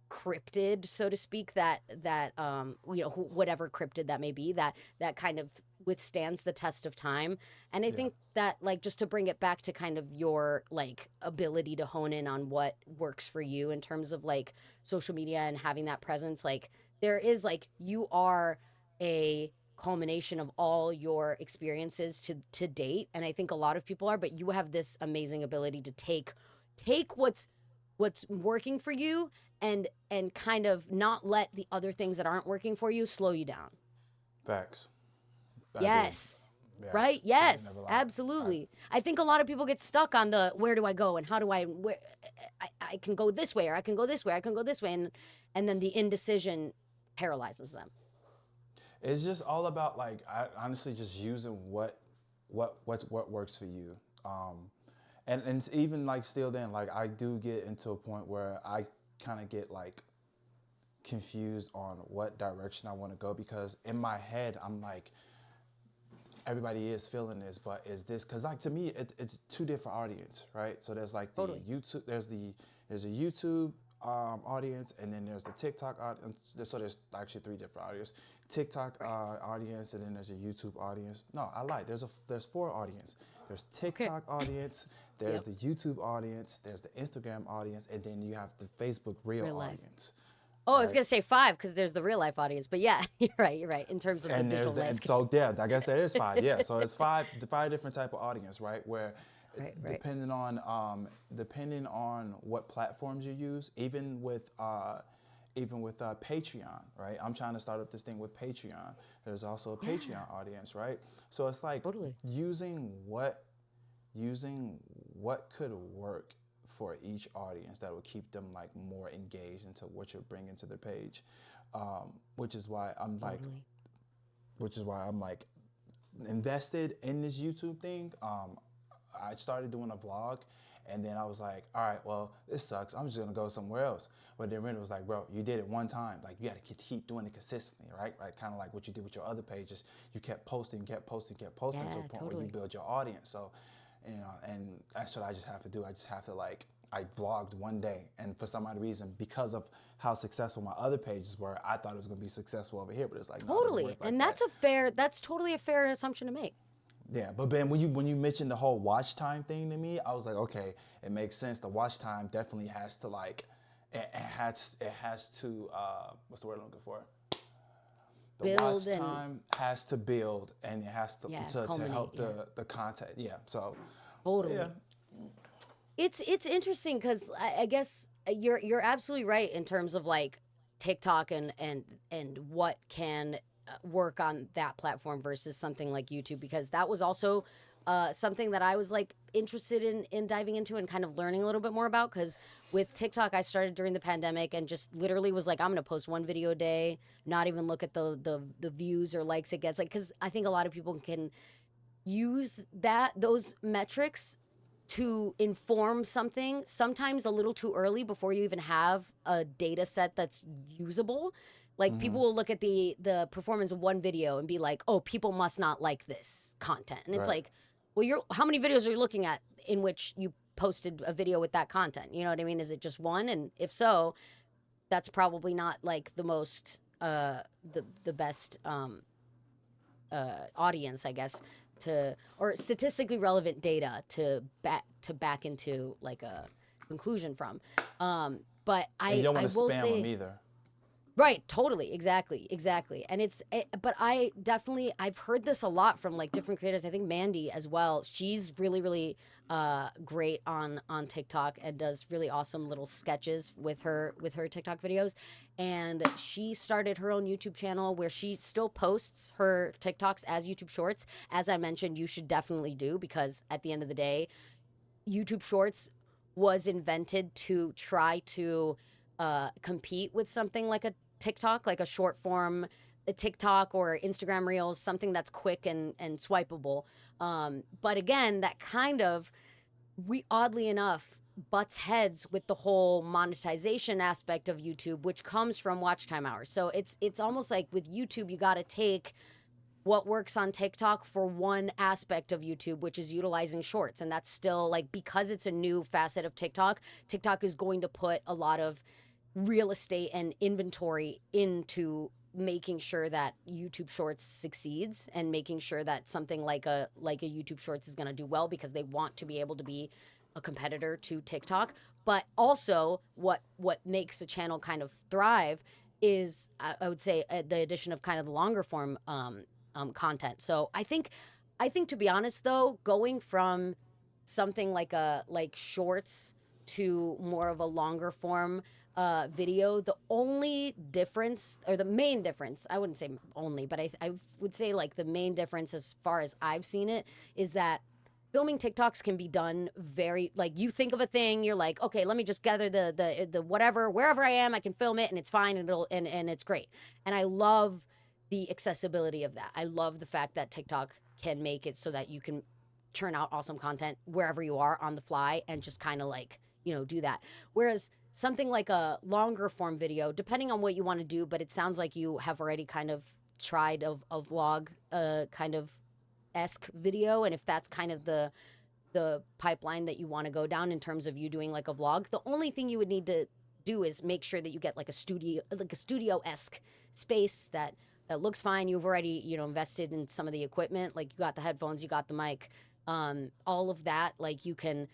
A: cryptid, so to speak, whatever cryptid that may be, that kind of withstands the test of time. And I
B: Yeah.
A: think that, like, just to bring it back to kind of your like ability to hone in on what works for you in terms of like social media and having that presence, like there is like you are a culmination of all your experiences to date, and I think a lot of people are, but you have this amazing ability to take what's working for you and kind of not let the other things that aren't working for you slow you down.
B: Facts. I do.
A: Yes. Right?
B: Yes. Can't never
A: Yes,
B: lie. I,
A: absolutely. I think a lot of people get stuck on the where do I go and how do I can go this way or I can go this way, I can go this way, and then the indecision paralyzes them.
B: it's just all about like I honestly just using what works for you. And it's even like still then like I do get into a point where I kind of get like confused on what direction I want to go because in my head I'm like everybody is feeling this, but is this because like to me it's two different audience, right? So there's like the
A: Totally.
B: YouTube, there's a YouTube audience, and then there's the TikTok audience. So there's actually three different audience: TikTok audience, and then there's a YouTube audience. No, I lied. There's four audience. There's
A: Okay.
B: TikTok audience. There's
A: Yep.
B: the YouTube audience. There's the Instagram audience, and then you have the Facebook Real
A: Real life.
B: audience,
A: Oh, I was
B: right?
A: gonna say five because there's the real life audience, but yeah, you're right. You're right in terms of the
B: And there's
A: digital
B: and
A: landscape.
B: so yeah, I guess there is five. Yeah, so it's five different type of audience, right? Where
A: Right, right.
B: depending on what platforms you use, even with Patreon, right? I'm trying to start up this thing with Patreon. There's also a
A: Yeah,
B: Patreon audience, right? So it's like
A: totally.
B: using what could work for each audience that will keep them like more engaged into what you're bringing to the page, which is why I'm like
A: Totally.
B: which is why I'm like invested in this YouTube thing. I started doing a vlog, and then I was like, all right, well, this sucks. I'm just gonna go somewhere else. But then Renee was like, bro, you did it one time. Like you got to keep doing it consistently, right? Right, kind of like what you did with your other pages. You kept posting, kept posting, kept posting to a
A: Yeah,
B: point where you
A: totally.
B: build your audience. So, and that's what I just have to do. I just have to like. I vlogged one day, and for some odd reason, because of how successful my other pages were, I thought it was gonna be successful over here. But it's like, no, it doesn't
A: Totally.
B: work like
A: And
B: that.
A: that's totally a fair assumption to make.
B: Yeah, but Ben, when you mentioned the whole watch time thing to me, I was like, okay, it makes sense. The watch time definitely has to like, it has to what's the word I'm looking for? The
A: Build
B: watch
A: and
B: time has to build, and it has to
A: yeah,
B: to
A: culminate.
B: help
A: Yeah,
B: the content. Yeah, so yeah,
A: totally. It's interesting because I guess you're absolutely right in terms of like TikTok and what can work on that platform versus something like YouTube, because that was also something that I was like interested in diving into and kind of learning a little bit more about, because with TikTok I started during the pandemic and just literally was like, I'm gonna post one video a day, not even look at the views or likes it gets, like, because I think a lot of people can use those metrics to inform something, sometimes a little too early before you even have a data set that's usable. Like
B: Mm-hmm.
A: people will look at the performance of one video and be like, "Oh, people must not like this content." And it's
B: Right.
A: like, "Well, you're how many videos are you looking at in which you posted a video with that content?" You know what I mean? Is it just one? And if so, that's probably not like the most the best audience, I guess, to or statistically relevant data to back into like a conclusion from. But
B: And you don't
A: I
B: want to
A: will
B: spam them
A: say
B: either.
A: right, totally, exactly, and but I definitely I've heard this a lot from like different creators. I think Mandy as well. She's really great on TikTok and does really awesome little sketches with her TikTok videos. And she started her own YouTube channel where she still posts her TikToks as YouTube Shorts. As I mentioned, you should definitely do because at the end of the day, YouTube Shorts was invented to try to compete with something like a TikTok, like a short form a TikTok or Instagram Reels, something that's quick and swipeable. But again, that kind of we oddly enough butts heads with the whole monetization aspect of YouTube, which comes from watch time hours. So it's almost like with YouTube, you got to take what works on TikTok for one aspect of YouTube, which is utilizing shorts. And that's still like because it's a new facet of TikTok, TikTok is going to put a lot of real estate and inventory into making sure that YouTube Shorts succeeds and making sure that something like a YouTube Shorts is going to do well because they want to be able to be a competitor to TikTok. But also what makes a channel kind of thrive is I would say the addition of kind of the longer form content. So I think to be honest though, going from something like a like shorts to more of a longer form video, the only difference or the main difference, I wouldn't say only, but I would say like the main difference as far as I've seen it is that filming TikToks can be done very like you think of a thing, you're like, okay, let me just gather the whatever, wherever I am, I can film it and it's fine and and it's great. And I love the accessibility of that. I love the fact that TikTok can make it so that you can churn out awesome content wherever you are on the fly and just kind of like, do that. Whereas something like a longer form video, depending on what you want to do, but it sounds like you have already kind of tried a vlog kind of esque video. And if that's kind of the pipeline that you want to go down in terms of you doing like a vlog, the only thing you would need to do is make sure that you get like a studio esque space that looks fine. You've already, invested in some of the equipment. Like you got the headphones, you got the mic, all of that. Like you can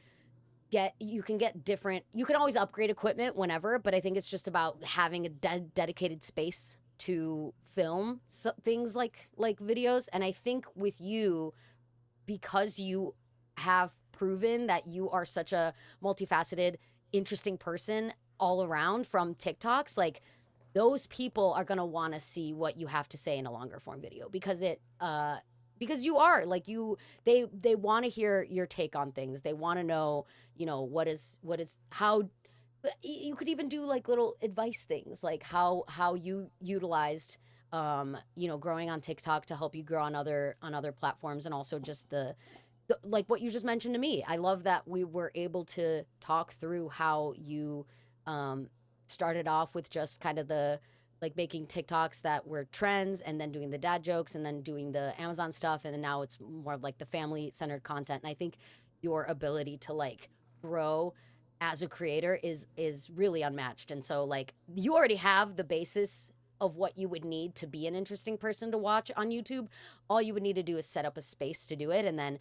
A: get different. You can always upgrade equipment whenever, but I think it's just about having a dedicated space to film things like videos. And I think with you, because you have proven that you are such a multifaceted, interesting person all around from TikToks, like those people are going to want to see what you have to say in a longer form video because you are like they want to hear your take on things. They want to know, what is how you could even do like little advice things like how you utilized growing on TikTok to help you grow on other platforms and also just like what you just mentioned to me. I love that we were able to talk through how you um, started off with just kind of the like making TikToks that were trends and then doing the dad jokes and then doing the Amazon stuff. And then now it's more of like the family centered content. And I think your ability to like grow as a creator is really unmatched. And so like you already have the basis of what you would need to be an interesting person to watch on YouTube. All you would need to do is set up a space to do it. And then,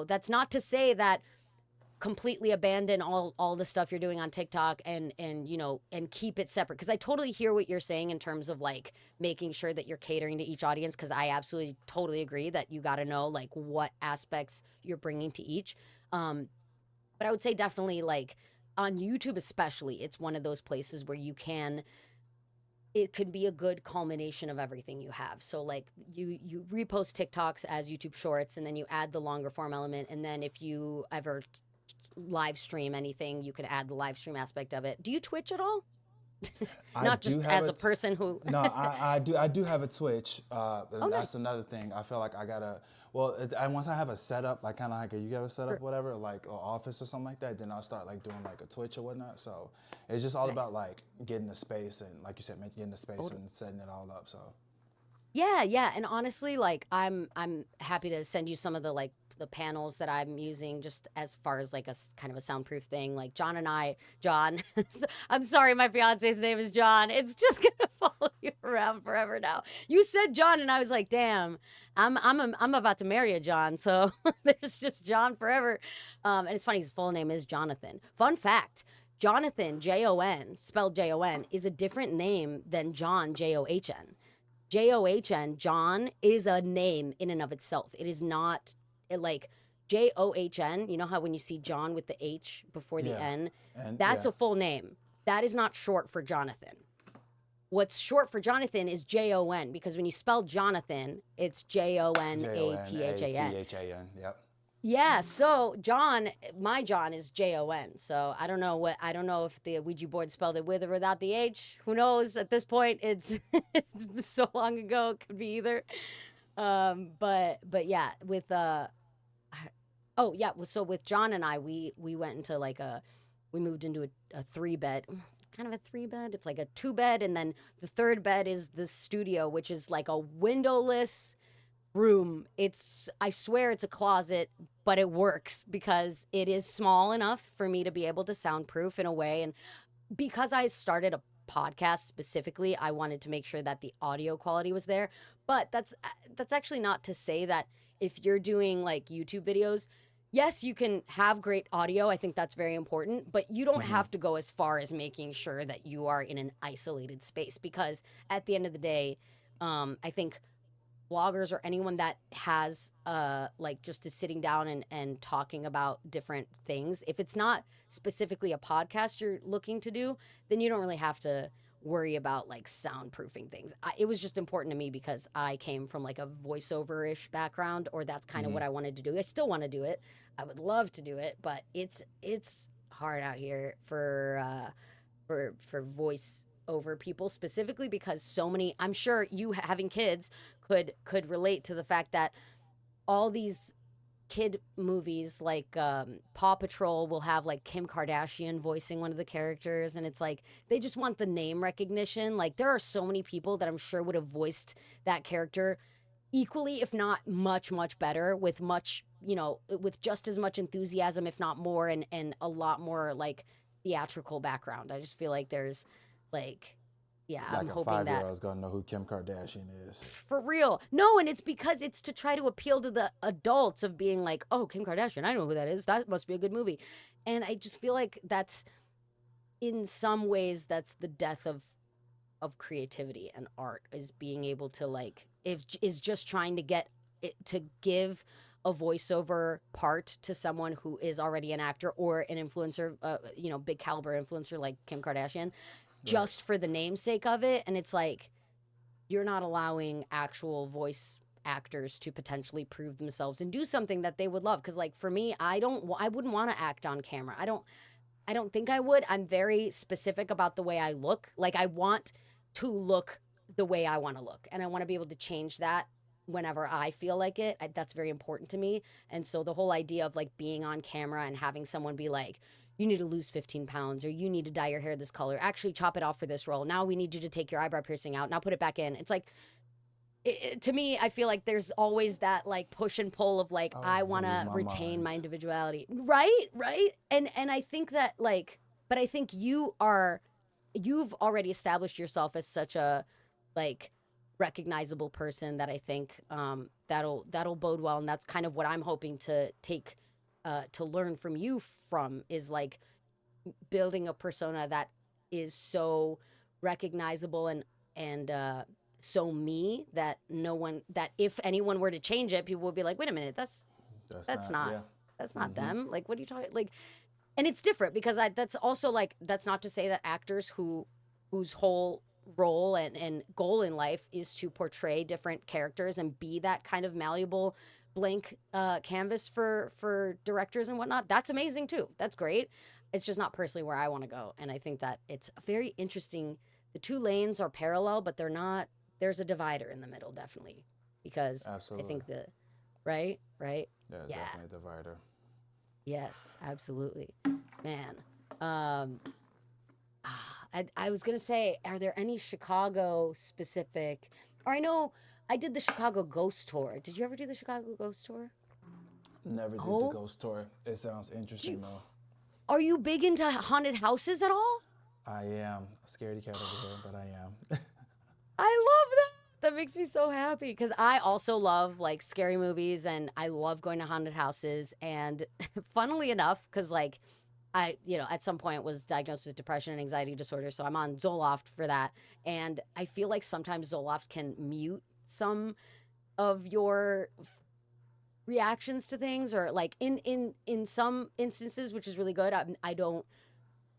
A: that's not to say that completely abandon all the stuff you're doing on TikTok and keep it separate because I totally hear what you're saying in terms of like making sure that you're catering to each audience because I absolutely totally agree that you got to know like what aspects you're bringing to each but I would say definitely like on YouTube especially it's one of those places where it could be a good culmination of everything you have. So like you repost TikToks as YouTube Shorts, and then you add the longer form element, and then if you ever live stream anything, you could add the live stream aspect of it. Do you Twitch at all?
B: I
A: Not
B: do
A: just
B: have
A: as
B: a
A: a person who.
B: no, I do have a Twitch.
A: Oh,
B: And that's
A: nice.
B: another thing. I feel like I gotta. Well, and once I have a setup, like kind of like you got a setup,
A: Sure.
B: whatever, like an office or something like that, then I'll start like doing like a Twitch or whatnot. So it's just all
A: Nice.
B: about like getting the space and, like you said, getting the space
A: Totally.
B: and setting it all up. So
A: Yeah, yeah, and honestly, like I'm happy to send you some of the like the panels that I'm using just as far as like kind of a soundproof thing. Like John and I, John, I'm sorry, my fiance's name is John. It's just gonna follow you around forever now. You said John, and I was like, damn, I'm about to marry a John, so there's just John forever. And it's funny, his full name is Jonathan. Fun fact. Jonathan, Jon, spelled Jon, is a different name than John, John. John, John is a name in and of itself. It is not like John. You know how when you see John with the H before the
B: yeah,
A: N,
B: and
A: that's
B: yeah,
A: a full name. That is not short for Jonathan. What's short for Jonathan is Jon because when you spell Jonathan, it's Jonathan.
B: Jonathan. Yep.
A: Yeah, so John, my John is Jon. So I don't know if the Ouija board spelled it with or without the H. Who knows? At this point, it's it's so long ago, it could be either. But yeah, with oh yeah, so with John and I, we went into like we moved into a three bed, kind of a three bed. It's like a two bed, and then the third bed is the studio, which is like a windowless room. I swear it's a closet, but it works because it is small enough for me to be able to soundproof in a way. And because I started a podcast specifically, I wanted to make sure that the audio quality was there. But that's actually not to say that if you're doing like YouTube videos, yes, you can have great audio. I think that's very important, but you don't
B: Mm-hmm.
A: have to go as far as making sure that you are in an isolated space because at the end of the day, I think bloggers or anyone that has like just is sitting down and talking about different things, if it's not specifically a podcast you're looking to do, then you don't really have to worry about like soundproofing things. It was just important to me because I came from like a voiceover-ish background, or that's kind of
B: Mm-hmm.
A: what I wanted to do. I still want to do it. I would love to do it, but it's hard out here for voice over people, specifically because so many, I'm sure you having kids could relate to the fact that all these kid movies like Paw Patrol will have like Kim Kardashian voicing one of the characters, and it's like they just want the name recognition. Like there are so many people that I'm sure would have voiced that character equally, if not much better, with much, with just as much enthusiasm, if not more, and a lot more like theatrical background. I just feel like there's like, yeah, I'm
B: Like a
A: hoping that
B: 5-year-old's gonna know who Kim Kardashian is.
A: for real. No, and it's because it's to try to appeal to the adults of being like, oh, Kim Kardashian, I know who that is. That must be a good movie. And I just feel like that's in some ways that's the death of creativity and art, is being able to like, if is just trying to get it to give a voiceover part to someone who is already an actor or an influencer, big caliber influencer like Kim Kardashian,
B: Right.
A: just for the namesake of it. And it's like you're not allowing actual voice actors to potentially prove themselves and do something that they would love. Because like for me, I wouldn't want to act on camera. I don't think I would. I'm very specific about the way I look. Like I want to look the way I want to look, and I want to be able to change that whenever I feel like it. That's very important to me. And so the whole idea of like being on camera and having someone be like, you need to lose 15 pounds, or you need to dye your hair this color, actually chop it off for this role. Now we need you to take your eyebrow piercing out. Now put it back in. It's like, to me, I feel like there's always that like push and pull of like,
B: I
A: I
B: would
A: want
B: lose
A: to
B: my
A: retain
B: mind.
A: my individuality. Right. And I think that like, but I think you've already established yourself as such a like recognizable person that I think that'll bode well. And that's kind of what I'm hoping to take to learn from you from, is like building a persona that is so recognizable and so me that no one, that if anyone were to change it, people would be like, wait a minute,
B: That's
A: that's
B: not.
A: not
B: Yeah.
A: that's not
B: Mm-hmm.
A: them. Like, what are you talking like? And it's different because that's also like, that's not to say that actors whose whole role and goal in life is to portray different characters and be that kind of malleable blank canvas for directors and whatnot. That's amazing too. That's great. it's just not personally where I want to go. And I think that it's very interesting. The two lanes are parallel, but they're not. There's a divider in the middle, definitely, because I
B: Absolutely.
A: think right,
B: Yeah, it's
A: yeah,
B: definitely a divider.
A: yes, absolutely, man. Um, I was gonna say, are there any Chicago specific? Or I know I did the Chicago Ghost Tour. Did you ever do the Chicago Ghost Tour?
B: Never did the
A: Oh,
B: ghost tour. It sounds
A: do you,
B: interesting though.
A: are you big into haunted houses at all?
B: I am a scaredy cat over here, but I am.
A: I love that. That makes me so happy because I also love like scary movies and I love going to haunted houses. And funnily enough, because like at some point was diagnosed with depression and anxiety disorder. So I'm on Zoloft for that. And I feel like sometimes Zoloft can mute some of your reactions to things or like in some instances, which is really good. I don't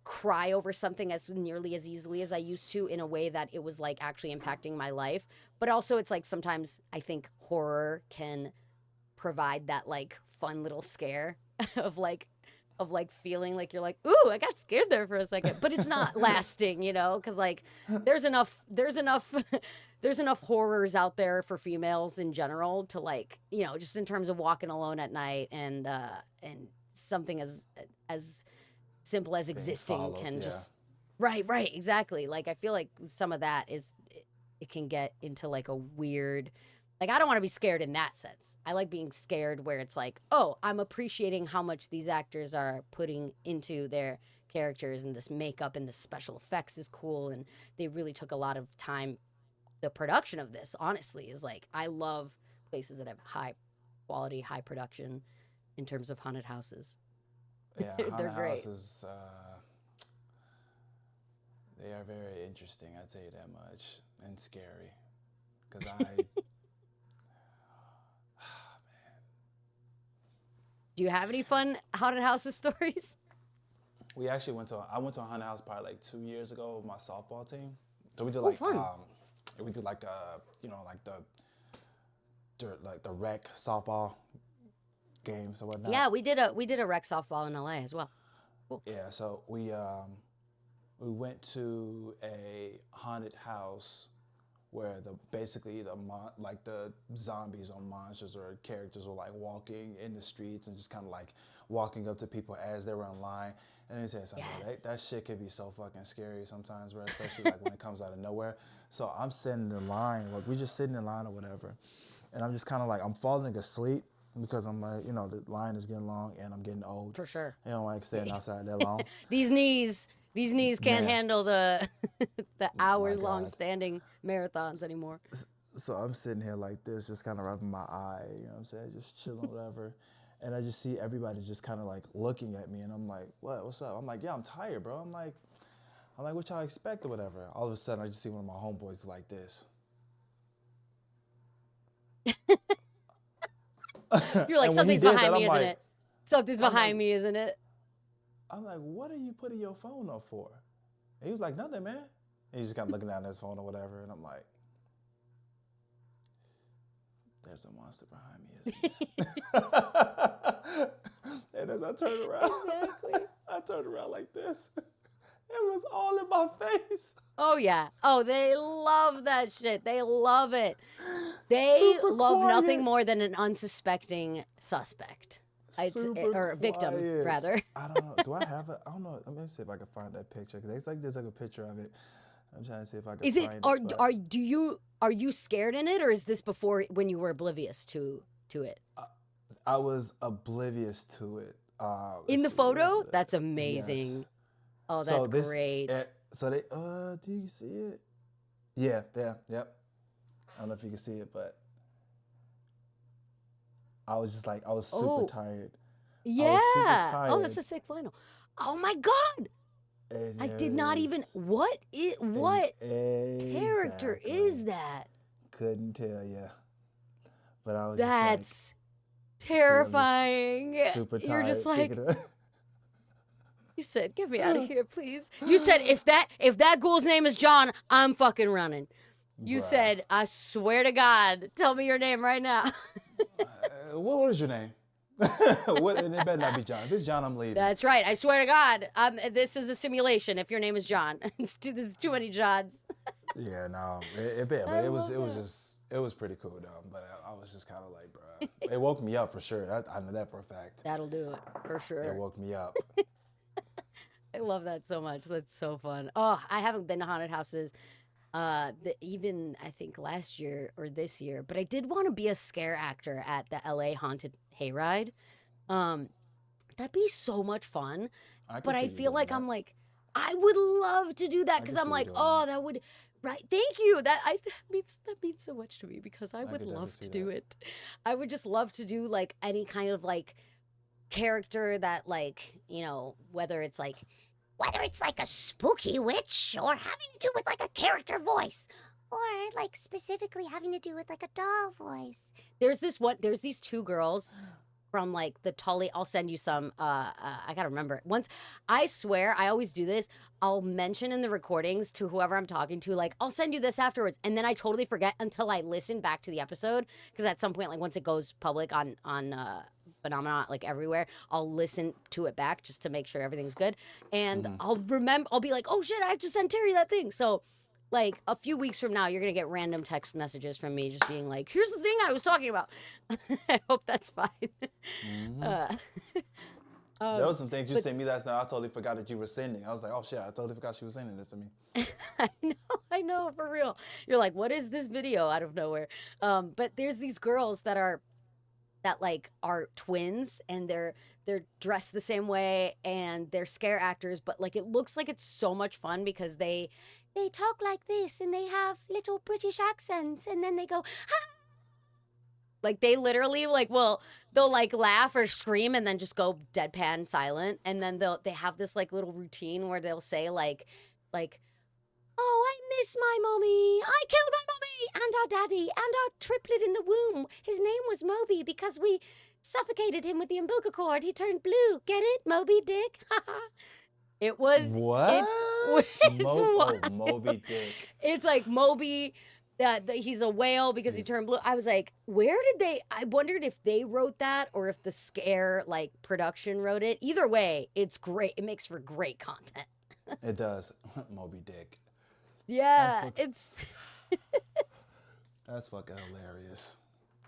A: cry over something as nearly as easily as I used to in a way that it was like actually impacting my life. But also it's like sometimes I think horror can provide that like fun little scare of like feeling like you're like, ooh, I got scared there for a second. But it's not lasting, because like there's enough there's enough horrors out there for females in general to like, just in terms of walking alone at night and something as simple as
B: Being
A: existing
B: followed,
A: can
B: yeah.
A: just right, exactly. Like I feel like some of that is it can get into like a weird like I don't want to be scared in that sense. I like being scared where it's like, oh, I'm appreciating how much these actors are putting into their characters and this makeup and the special effects is cool and they really took a lot of time. The production of this, honestly, is like I love places that have high quality, high production in terms of haunted houses.
B: Yeah,
A: They're
B: haunted
A: great.
B: houses, they are very interesting, I'd tell you that much, and scary. Because
A: Do you have any fun haunted houses stories?
B: I went to a haunted house probably like 2 years ago with my softball team. So we did
A: Oh,
B: like,
A: fun.
B: we did like, like the rec softball games or whatnot.
A: Yeah, we did a rec softball in LA as well. Cool.
B: Yeah, so we went to a haunted house where like the zombies or monsters or characters were like walking in the streets and just kind of like walking up to people as they were in line. And let me tell you something,
A: Yes.
B: that shit can be so fucking scary sometimes, bro, especially like when it comes out of nowhere. So I'm sitting in line, like we just sitting in line or whatever, and I'm just kind of like I'm falling asleep because I'm like, the line is getting long and I'm getting old.
A: For sure.
B: I don't like staying outside that long.
A: These knees can't
B: Man,
A: handle the the
B: my
A: hour-long
B: God.
A: standing marathons anymore.
B: So I'm sitting here like this, just kind of rubbing my eye, you know what I'm saying? Just chilling, whatever. And I just see everybody just kind of like looking at me, and I'm like, "What? What's up?" I'm like, "Yeah, I'm tired, bro." I'm like, "What y'all expect or whatever?" All of a sudden, I just see one of my homeboys like this,
A: You're like,
B: and when he
A: something's
B: did
A: behind
B: that,
A: me, isn't it? Something's
B: I'm like,
A: behind me, isn't it?
B: I'm like, "What are you putting your phone up for?" And he was like, "Nothing, man." And he's just kind of looking down at his phone or whatever, and I'm like, "There's a monster behind me, isn't there?" And as I turned around,
A: Exactly.
B: I turned around like this. It was all in my face.
A: Oh yeah. Oh, they love that shit. They love it. They
B: Super
A: love nothing
B: quiet.
A: more than an unsuspecting suspect.
B: Super
A: Or victim,
B: quiet.
A: rather.
B: I don't know. Do I have it? I don't know. Let me see if I can find that picture. Cause there's like a picture of it. I'm trying to see if I can
A: Is it
B: find it. But
A: are you scared in it or is this before when you were oblivious to it?
B: I was oblivious to it.
A: In
B: Let's
A: the
B: see. Where's
A: photo?
B: it at?
A: That's amazing.
B: Yes.
A: Oh,
B: So
A: that's
B: this.
A: great.
B: So they. Do you see it? Yeah. Yeah. Yep. I don't know if you can see it, but I was just like I was super
A: Oh,
B: tired. I was super
A: yeah. Oh, that's
B: tired.
A: a sick final. Oh my God.
B: And
A: I
B: there
A: did
B: it
A: not
B: is.
A: even
B: And
A: what character
B: exactly.
A: is that?
B: Couldn't tell you. But I was just like,
A: That's
B: so I'm just
A: terrifying.
B: super
A: You're just
B: tired
A: like,
B: thinking of
A: you said, get me out of here, please. You said, if that ghoul's name is John, I'm fucking running. You
B: bruh.
A: said, I swear to God, tell me your name right now.
B: What was your name? What? And it better not be John. If it's John, I'm leaving.
A: That's right. I swear to God, this is a simulation. If your name is John, there's too many Johns.
B: Yeah, no, but
A: I
B: it was
A: love that.
B: just it was pretty cool though. But I was just kind of like, bro, it woke me up for sure. I know that for a fact.
A: That'll do it for
B: It
A: sure.
B: woke me up.
A: I love that so much. That's so fun. Oh, I haven't been to haunted houses even I think last year or this year, but I did want to be a scare actor at the LA Haunted Hayride. Um, that'd be so much fun.
B: I can
A: But
B: see
A: I
B: you
A: feel
B: doing
A: like
B: that.
A: I'm like, I would love to do that
B: I
A: because
B: can
A: I'm
B: see you
A: like,
B: doing
A: oh,
B: that.
A: that would right. Thank you. That means so much to me because I
B: I
A: would
B: could definitely
A: love
B: see
A: to do
B: that.
A: it. I would just love to do like any kind of like character that like, whether it's like a spooky witch or having to do with like a character voice or like specifically having to do with like a doll voice. There's these two girls from like the Tully. I'll send you some. I gotta remember it. Once, I swear, I always do this. I'll mention in the recordings to whoever I'm talking to, like, I'll send you this afterwards, and then I totally forget until I listen back to the episode. Because at some point, like once it goes public on Phenomena, like everywhere, I'll listen to it back just to make sure everything's good, and
B: Hmm.
A: I'll remember. I'll be like, oh shit, I have to send Terry that thing. So like a few weeks from now, you're gonna get random text messages from me just being like, "Here's the thing I was talking about." I hope that's fine.
B: Hmm.
A: Uh,
B: There
A: um,
B: was some things you
A: but
B: sent me last night. I totally forgot that you were sending. I was like, oh shit, I totally forgot she was sending this to me.
A: I know for real. You're like, "What is this video out of nowhere?" But there's these girls that like are twins and they're dressed the same way and they're scare actors, but like it looks like it's so much fun because they talk like this and they have little British accents and then they go like they literally like they'll like laugh or scream and then just go deadpan silent, and then they have this like little routine where they'll say like oh, I miss my mommy. I killed my mommy and our daddy and our triplet in the womb. His name was Moby because we suffocated him with the umbilical cord. He turned blue. Get it, Moby Dick? it was.
B: What?
A: It's wild.
B: Moby Dick.
A: It's like Moby. He's a whale because he
B: He's
A: turned blue. I was like, where did they? I wondered if they wrote that or if the Scare like production wrote it. Either way, it's great. It makes for great content.
B: it does. Moby Dick.
A: Yeah, it's
B: That's fucking hilarious.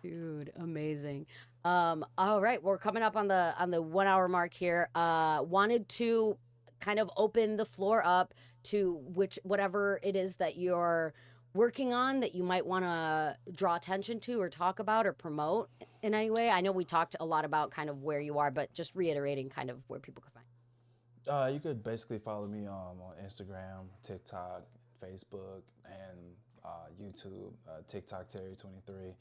A: dude, amazing. All right, we're coming up on the 1 hour mark here. Wanted to kind of open the floor up to whatever it is that you're working on that you might want to draw attention to or talk about or promote in any way. I know we talked a lot about kind of where you are, but just reiterating kind of where people can find.
B: You could basically follow me on Instagram, TikTok, Facebook, and YouTube. TikTok Terry23.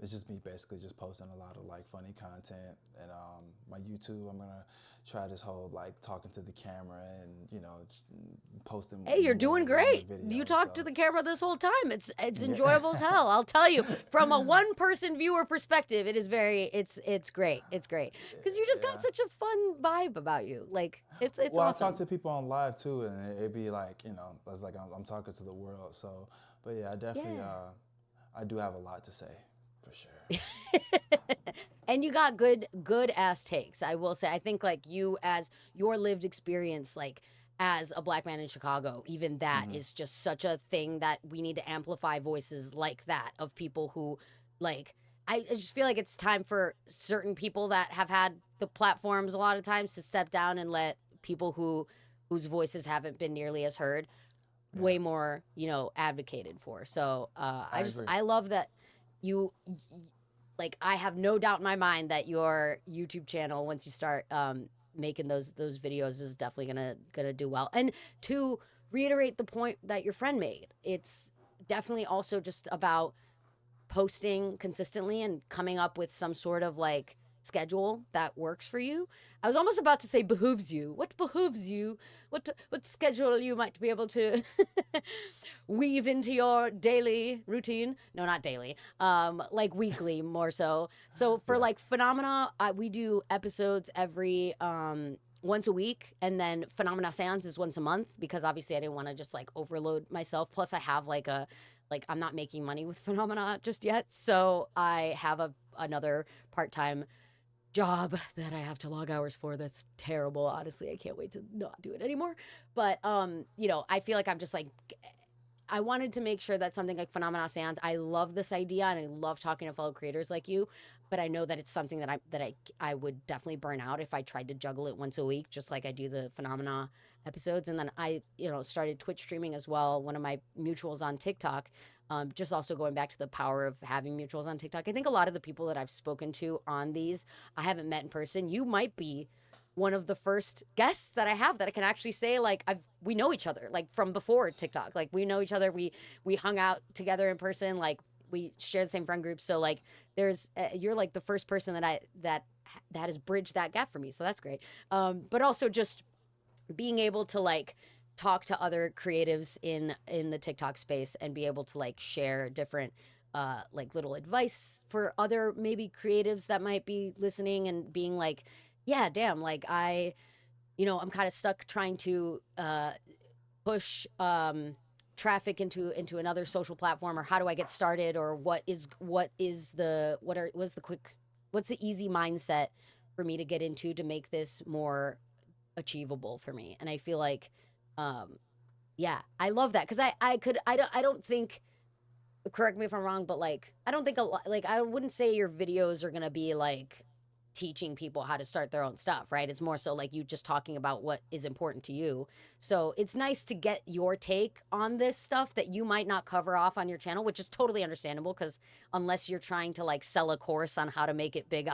B: It's just me basically just posting a lot of like funny content, and my YouTube. I'm gonna try this whole like talking to the camera and posting.
A: Hey, you're doing
B: more
A: great. You
B: videos.
A: talked to
B: So
A: the camera this whole time. It's
B: yeah.
A: enjoyable as hell. I'll tell you. From a one person viewer perspective, it is it's great. It's great because you just got
B: Yeah.
A: such a fun vibe about you. Like it's
B: Well, I
A: awesome.
B: talk to people on live too, and it'd be like it's like I'm talking to the world. So, but yeah, I definitely
A: Yeah.
B: I do have a lot to say, for sure.
A: And you got good ass takes. I will say. I think like you as your lived experience, like as a black man in Chicago, even that
B: Hmm.
A: is just such a thing that we need to amplify voices like that of people who like I just feel like it's time for certain people that have had the platforms a lot of times to step down and let people whose voices haven't been nearly as heard
B: Yeah,
A: way more, advocated for. So
B: I agree.
A: I love that like I have no doubt in my mind that your YouTube channel, once you start making those videos, is definitely gonna do well. And to reiterate the point that your friend made, it's definitely also just about posting consistently and coming up with some sort of like schedule that works for you. I was almost about to say behooves you. What behooves you? What schedule you might be able to weave into your daily routine? No, not daily. Like weekly more so. So for
B: Yeah,
A: like Phenomena, we do episodes every once a week, and then Phenomena Séance is once a month because obviously I didn't want to just like overload myself. Plus I have like I'm not making money with Phenomena just yet, so I have another part-time job that I have to log hours for. That's terrible. Honestly, I can't wait to not do it anymore. But you know, I feel like I'm just like I wanted to make sure that something like Phenomena Seance, I love this idea and I love talking to fellow creators like you, but I know that it's something that I would definitely burn out if I tried to juggle it once a week, just like I do the Phenomena episodes. And then I, you know, started Twitch streaming as well. One of my mutuals on TikTok, just also going back to the power of having mutuals on TikTok. I think a lot of the people that I've spoken to on these, I haven't met in person. You might be one of the first guests that I have that I can actually say like we know each other like from before TikTok. Like we know each other. We hung out together in person. Like we share the same friend group. So like there's you're like the first person that has bridged that gap for me. So that's great. But also just being able to like talk to other creatives in the TikTok space and be able to like share different like little advice for other maybe creatives that might be listening and being like, yeah, damn, like you know, I'm kind of stuck trying to push traffic into another social platform, or how do I get started, or what's the easy mindset for me to get into to make this more achievable for me. And I feel like yeah, I love that because I don't think, correct me if I'm wrong, but like I don't think a lot, like I wouldn't say your videos are gonna be like teaching people how to start their own stuff, right? It's more so like you just talking about what is important to you. So it's nice to get your take on this stuff that you might not cover off on your channel, which is totally understandable because unless you're trying to like sell a course on how to make it big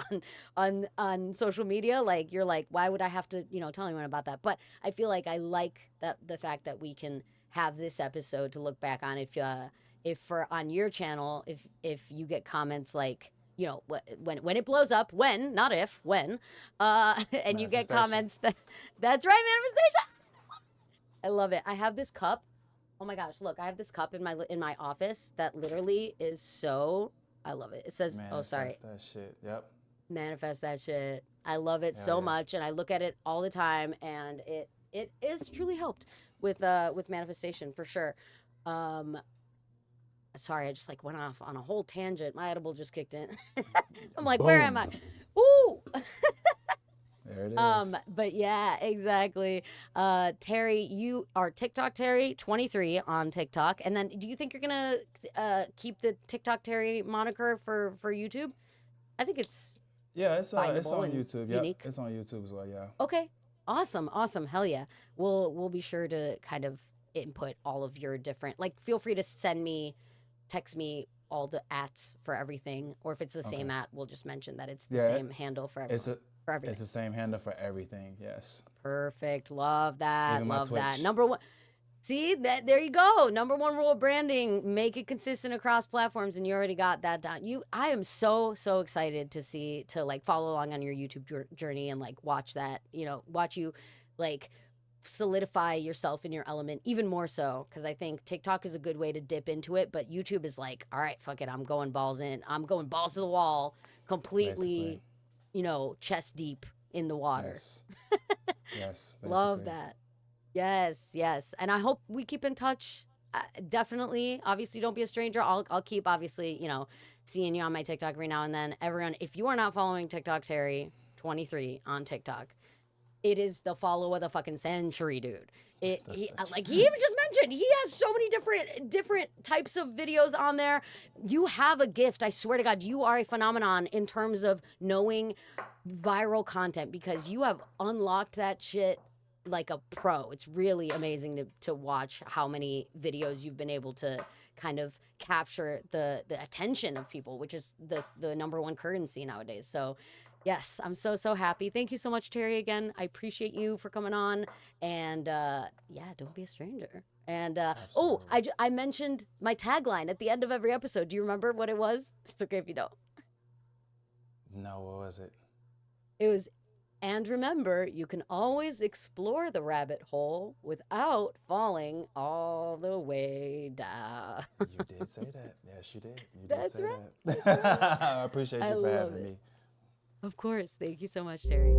A: on social media, like you're like, why would I have to, you know, tell anyone about that? But I feel like I like that the fact that we can have this episode to look back on if for on your channel, if you get comments like, you know, when it blows up, when, not if, when, and you get comments that's right, manifestation. I love it. I have this cup. Oh my gosh, look, I have this cup in my office that literally is so, I love it. It says, oh, sorry.
B: That shit. Yep.
A: Manifest that shit. I love it so much, and I look at it all the time, and it is truly helped with manifestation for sure. Sorry, I just like went off on a whole tangent. My edible just kicked in. I'm like, where am I? Ooh.
B: There it is.
A: But yeah, exactly. Terry, you are TikTok Terry 23 on TikTok. And then do you think you're gonna keep the TikTok Terry moniker for YouTube? I think it's
B: it's on
A: findable and
B: YouTube.
A: unique.
B: It's on YouTube as well, yeah.
A: Okay. Awesome. Hell yeah. We'll be sure to kind of input all of your different, like, feel free to text me all the ats for everything, or if it's the same at, we'll just mention that it's the same handle for everyone. For everything.
B: It's the same handle for everything. Yes.
A: Perfect. Love that.
B: Even
A: Love
B: my
A: that.
B: Twitch.
A: Number one. See that? There you go. Number one rule of branding: make it consistent across platforms, and you already got that down. I am so excited to like follow along on your YouTube journey and like watch that. You know, watch you like solidify yourself in your element even more so, because I think TikTok is a good way to dip into it, but YouTube is like, all right, fuck it, I'm going balls in, I'm going balls to the wall, completely. Basically. You know, chest deep in the water.
B: Yes.
A: Love that. Yes, and I hope we keep in touch. Definitely, obviously, don't be a stranger. I'll keep, obviously, you know, seeing you on my TikTok every now and then. Everyone, if you are not following TikTok Terry 23 on TikTok, it is the follow of the fucking century, dude. He even just mentioned, he has so many different types of videos on there. You have a gift. I swear to God, you are a phenomenon in terms of knowing viral content, because you have unlocked that shit like a pro. It's really amazing to watch how many videos you've been able to kind of capture the attention of people, which is the number one currency nowadays. So yes, I'm so happy. Thank you so much, Terry, again. I appreciate you for coming on. And yeah, don't be a stranger. And I mentioned my tagline at the end of every episode. Do you remember what it was? It's okay if you don't.
B: No, what was it?
A: It was, and remember, you can always explore the rabbit hole without falling all the way down.
B: You did say that. Yes, you did.
A: That's right.
B: I appreciate you for having me.
A: Of course. Thank you so much, Terry.